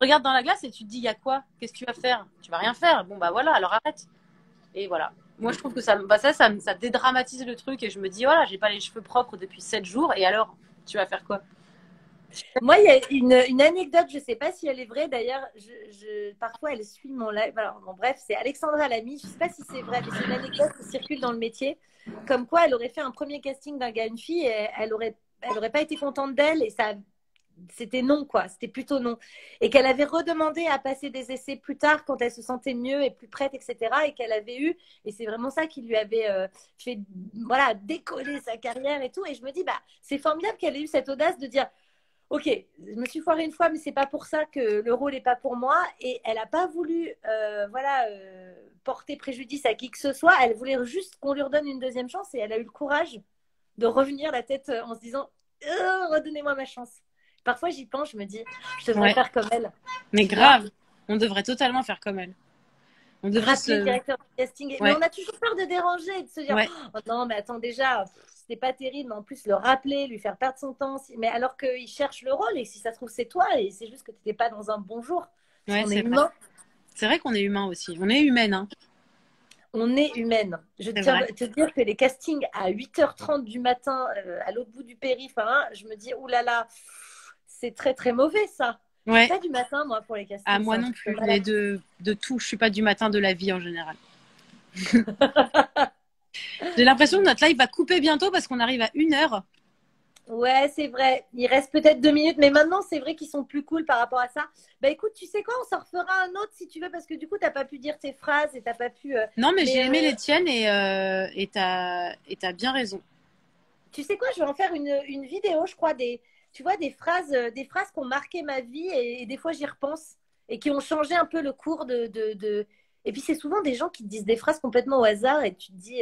regarde dans la glace et tu te dis, il y a quoi? Qu'est-ce que tu vas faire? Tu vas rien faire. Bon, bah voilà, alors arrête. Et voilà. Moi, je trouve que ça dédramatise le truc et je me dis, voilà, j'ai pas les cheveux propres depuis 7 jours et alors, tu vas faire quoi? Moi, il y a une anecdote, je ne sais pas si elle est vraie. D'ailleurs, parfois, elle suit mon live. Alors, bon, bref, c'est Alexandra Lamy. Je ne sais pas si c'est vrai, mais c'est une anecdote qui circule dans le métier. Comme quoi, elle aurait fait un premier casting d'un gars, une fille, et elle aurait pas été contente d'elle. Et ça, c'était non, quoi. C'était plutôt non. Et qu'elle avait redemandé à passer des essais plus tard quand elle se sentait mieux et plus prête, etc. Et qu'elle avait eu. Et c'est vraiment ça qui lui avait fait, voilà, décoller sa carrière et tout. Et je me dis, bah, c'est formidable qu'elle ait eu cette audace de dire, ok, je me suis foirée une fois, mais c'est pas pour ça que le rôle n'est pas pour moi. Et elle n'a pas voulu, voilà, porter préjudice à qui que ce soit. Elle voulait juste qu'on lui redonne une deuxième chance et elle a eu le courage de revenir la tête en se disant, redonnez-moi ma chance. Parfois, j'y pense, je me dis, je devrais Ouais, faire comme elle. mais Tu vois, grave, on devrait totalement faire comme elle. On devrait rappeler le se. directeur du casting. Mais Ouais, on a toujours peur de déranger et de se dire, ouais, oh non, mais attends, déjà, c'était pas terrible, mais en plus, le rappeler, lui faire perdre son temps. Mais alors qu'il cherche le rôle, et si ça se trouve, c'est toi, et c'est juste que tu n'étais pas dans un bon jour. Parce ouais, qu'on est c'est vrai. humain, C'est vrai qu'on est humain aussi. On est humaine, hein. on est humaine. Je C'est tiens vrai. à te dire que les castings à 8h30 du matin, à l'autre bout du périph', hein, je me dis, oulala, là là, c'est très très mauvais ça. Je suis Ouais. pas du matin, moi, pour les Ah, castings, c'est moi un non truc de plus. Mais malade. de tout. Je suis pas du matin de la vie en général. J'ai l'impression que notre live va couper bientôt parce qu'on arrive à 1 heure. Ouais, c'est vrai. Il reste peut-être 2 minutes, mais maintenant, c'est vrai qu'ils sont plus cool par rapport à ça. Bah écoute, tu sais quoi, on s'en refera un autre si tu veux, parce que du coup, t'as pas pu dire tes phrases et t'as pas pu. Non, mais j'ai Mais aimé les tiennes et t'as bien raison. tu sais quoi, je vais en faire une vidéo, je crois, tu vois, des phrases qui ont marqué ma vie et des fois, j'y repense et qui ont changé un peu le cours de... Et puis, c'est souvent des gens qui te disent des phrases complètement au hasard et tu te dis,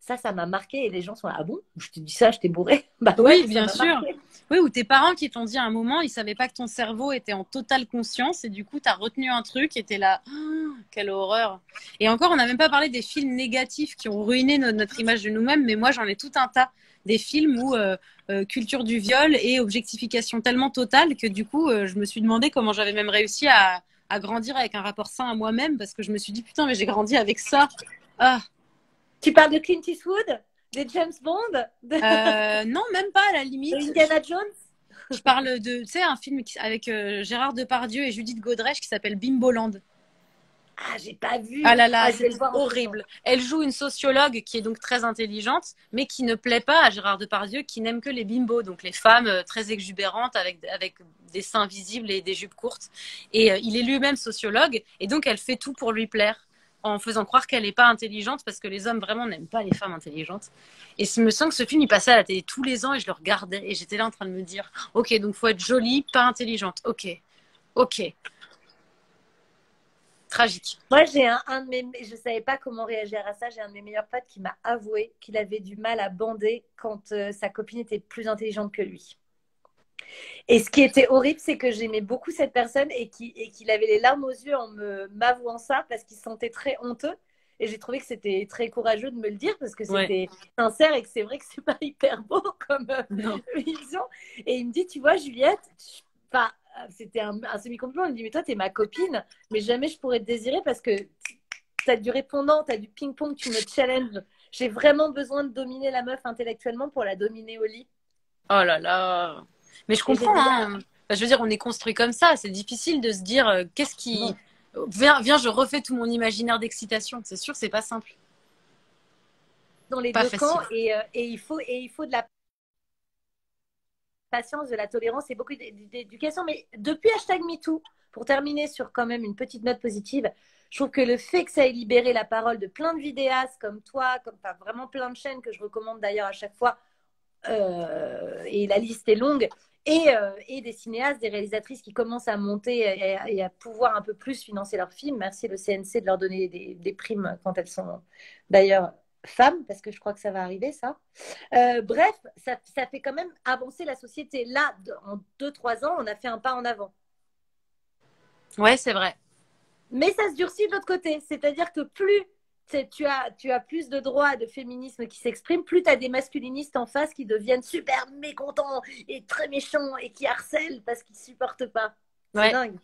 ça m'a marqué et les gens sont là, ah bon? Je te dis ça, je t'ai bourré. Bah ouais, Oui, mais ça bien m'a sûr. marqué. Oui, ou tes parents qui t'ont dit à un moment, ils savaient pas que ton cerveau était en totale conscience et du coup, t'as retenu un truc et t'es là, oh, quelle horreur. Et encore, on n'a même pas parlé des films négatifs qui ont ruiné notre image de nous-mêmes, mais moi, j'en ai tout un tas. Des films où culture du viol et objectification tellement totale que du coup, je me suis demandé comment j'avais même réussi à grandir avec un rapport sain à moi-même parce que je me suis dit, putain, mais j'ai grandi avec ça. Ah, Tu parles de Clint Eastwood, de James Bond, non, même pas à la de limite. Indiana Jones. Je parle de, tu sais, un film avec Gérard Depardieu et Judith Godrèche qui s'appelle Bimboland. Ah, j'ai pas Ah vu. là là, Ah, je vais c'est le voir en ce moment. horrible. Elle joue une sociologue qui est donc très intelligente, mais qui ne plaît pas à Gérard Depardieu, qui n'aime que les bimbos, donc les femmes très exubérantes avec des seins visibles et des jupes courtes. Et il est lui-même sociologue, et donc elle fait tout pour lui plaire, en faisant croire qu'elle n'est pas intelligente, parce que les hommes vraiment n'aiment pas les femmes intelligentes. Et je me sens que ce film, il passait à la télé tous les ans, et je le regardais, et j'étais là en train de me dire, ok, donc faut être jolie, pas intelligente. Ok, ok, tragique. Moi, j'ai un de mes, je savais pas comment réagir à ça. J'ai un de mes meilleurs potes qui m'a avoué qu'il avait du mal à bander quand sa copine était plus intelligente que lui. Et ce qui était horrible, c'est que j'aimais beaucoup cette personne et qu'il avait les larmes aux yeux en m'avouant ça parce qu'il se sentait très honteux. Et j'ai trouvé que c'était très courageux de me le dire parce que Ouais, c'était sincère et que c'est vrai que c'est pas hyper beau comme non. vision. Et il me dit, tu vois, Juliette, enfin, c'était un semi-compliment. Il me dit, mais toi, t'es ma copine, mais jamais je pourrais te désirer parce que t'as du répondant, t'as du ping-pong, tu me challenges. J'ai vraiment besoin de dominer la meuf intellectuellement pour la dominer au lit. Oh là là. Mais je Et comprends, j'étais là, hein. Enfin, je veux dire, on est construit comme ça. C'est difficile de se dire qu'est-ce qui. non. Viens, je refais tout mon imaginaire d'excitation. C'est sûr, c'est pas simple. Dans les Pas deux camps facile. et il faut de la patience, de la tolérance et beaucoup d'éducation. Mais depuis #MeToo, pour terminer sur quand même une petite note positive, je trouve que le fait que ça ait libéré la parole de plein de vidéastes comme toi, comme enfin, vraiment plein de chaînes que je recommande d'ailleurs à chaque fois, et la liste est longue, et des cinéastes, des réalisatrices qui commencent à monter et à pouvoir un peu plus financer leurs films. Merci le CNC de leur donner des primes quand elles sont d'ailleurs femmes, parce que je crois que ça va arriver, ça. Bref, ça fait quand même avancer la société. Là, en 2-3 ans, on a fait un pas en avant. Ouais, c'est vrai. Mais ça se durcit de l'autre côté. C'est-à-dire que plus tu as plus de droits de féminisme qui s'expriment, plus tu as des masculinistes en face qui deviennent super mécontents et très méchants et qui harcèlent parce qu'ils ne supportent pas. C'est Ouais. dingue.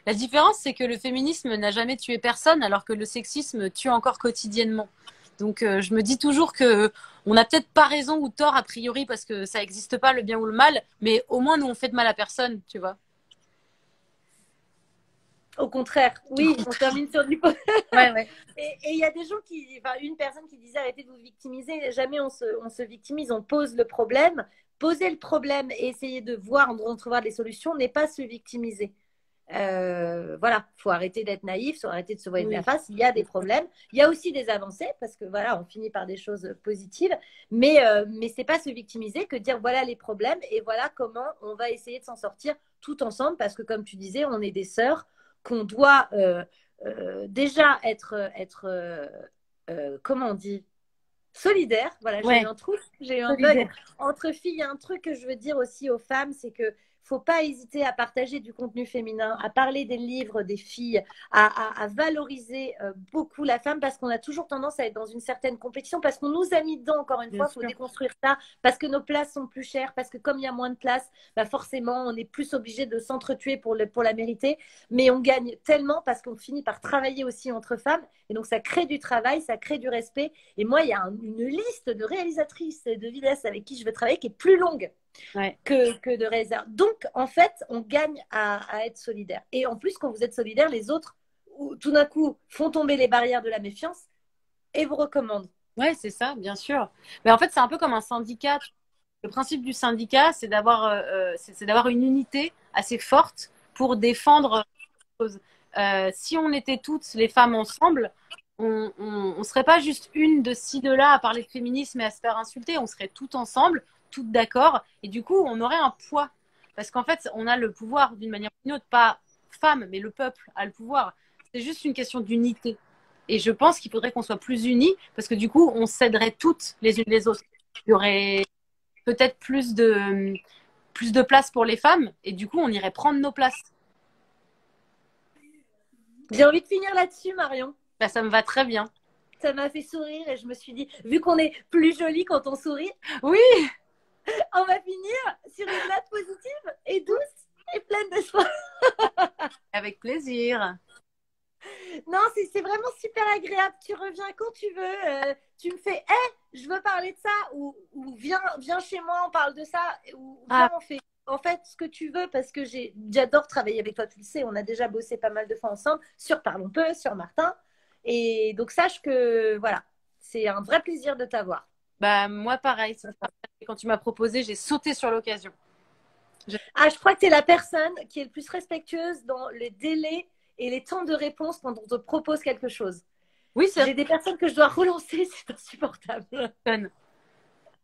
La différence, c'est que le féminisme n'a jamais tué personne, alors que le sexisme tue encore quotidiennement. Donc, je me dis toujours que on n'a peut-être pas raison ou tort a priori parce que ça n'existe pas le bien ou le mal, mais au moins nous on fait de mal à personne, tu vois. Au contraire, oui, on termine sur du Ouais, ouais. Et il y a des gens qui, enfin, une personne qui disait arrêtez de vous victimiser. Jamais on se victimise, on pose le problème. Poser le problème et essayer de voir, de trouver des solutions n'est pas se victimiser. Voilà, faut arrêter d'être naïf, faut arrêter de se voiler la face. Il y a des problèmes, il y a aussi des avancées parce que voilà, on finit par des choses positives, mais c'est pas se victimiser que dire voilà les problèmes et voilà comment on va essayer de s'en sortir tout ensemble parce que comme tu disais, on est des sœurs qu'on doit déjà être comment on dit solidaire. Voilà, Ouais. j'ai eu un bug Solidaire. entre filles. Il y a un truc que je veux dire aussi aux femmes, c'est que faut pas hésiter à partager du contenu féminin, à parler des livres des filles, à valoriser beaucoup la femme parce qu'on a toujours tendance à être dans une certaine compétition, parce qu'on nous a mis dedans, encore une Bien fois, il faut sûr. déconstruire ça, parce que nos places sont plus chères, parce que comme il y a moins de places, bah forcément, on est plus obligé de s'entretuer pour la mériter, mais on gagne tellement parce qu'on finit par travailler aussi entre femmes, et donc ça crée du travail, ça crée du respect, et moi, il y a une liste de réalisatrices et de vidéastes avec qui je veux travailler qui est plus longue Ouais. que de réalisateurs. Donc, en fait, on gagne à être solidaire. Et en plus, quand vous êtes solidaire, les autres, tout d'un coup, font tomber les barrières de la méfiance et vous recommandent. Ouais, c'est ça, bien sûr. Mais en fait, c'est un peu comme un syndicat. Le principe du syndicat, c'est d'avoir une unité assez forte pour défendre les choses. Si on était toutes les femmes ensemble, on serait pas juste une de ci, de là à parler de féminisme et à se faire insulter. On serait toutes ensemble, toutes d'accord. Et du coup, on aurait un poids. Parce qu'en fait, on a le pouvoir d'une manière ou d'une autre. Pas femme, mais le peuple a le pouvoir. C'est juste une question d'unité. Et je pense qu'il faudrait qu'on soit plus unis parce que du coup, on s'aiderait toutes les unes les autres. Il y aurait peut-être plus de place pour les femmes et du coup, on irait prendre nos places. J'ai envie de finir là-dessus, Marion. Bah, ça me va très bien. Ça m'a fait sourire et je me suis dit, vu qu'on est plus jolie quand on sourit, Oui, on va finir sur une note positive et douce et pleine d'espoir. avec plaisir. Non, c'est vraiment super agréable. Tu reviens quand tu veux. Tu me fais, hey, je veux parler de ça. Ou viens chez moi, on parle de ça. Ou viens, Ah, on fait en fait ce que tu veux parce que j'adore travailler avec toi. Tu le sais, on a déjà bossé pas mal de fois ensemble sur Parlons peu, sur Martin. Et donc, sache que voilà, c'est un vrai plaisir de t'avoir. bah, moi, pareil. Quand tu m'as proposé, j'ai sauté sur l'occasion. Ah, je crois que tu es la personne qui est le plus respectueuse dans les délais et les temps de réponse quand on te propose quelque chose. Oui, c'est J'ai des personnes que je dois relancer, c'est insupportable. fun.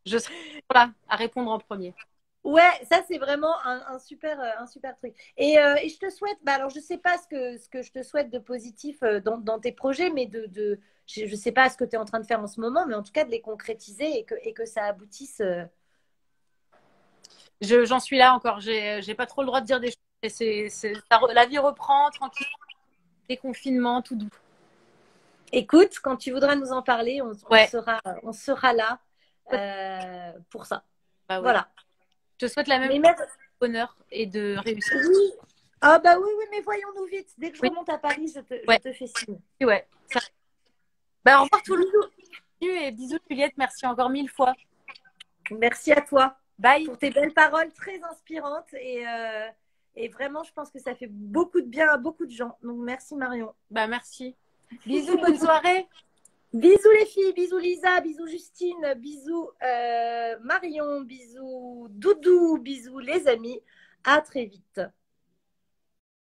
Je serai là à répondre en premier. Ouais, ça c'est vraiment un super truc. Et je te souhaite, bah alors je sais pas ce que je te souhaite de positif dans tes projets, mais je sais pas ce que tu es en train de faire en ce moment, mais en tout cas de les concrétiser et que ça aboutisse. J'en suis là encore. J'ai pas trop le droit de dire des choses. Et la vie reprend tranquille. Déconfinement, tout doux. Écoute, quand tu voudras nous en parler, Ouais. on sera là pour ça. Bah ouais. Voilà. Je te souhaite la même Mais chose même, de bonheur et de réussite. oui. Ah bah oui, oui, mais voyons-nous vite. Dès que je Oui, remonte à Paris, je ouais, te fais signe. ouais. Bah, au revoir tout le Bisous. monde et bisous Juliette. Merci encore 1000 fois. Merci à toi Bye. pour tes belles paroles très inspirantes et vraiment, je pense que ça fait beaucoup de bien à beaucoup de gens. Donc, merci Marion. Bah merci. Bisous, bonne soirée. Bisous les filles, bisous Lisa, bisous Justine, bisous Marion, bisous Doudou, bisous les amis. À très vite.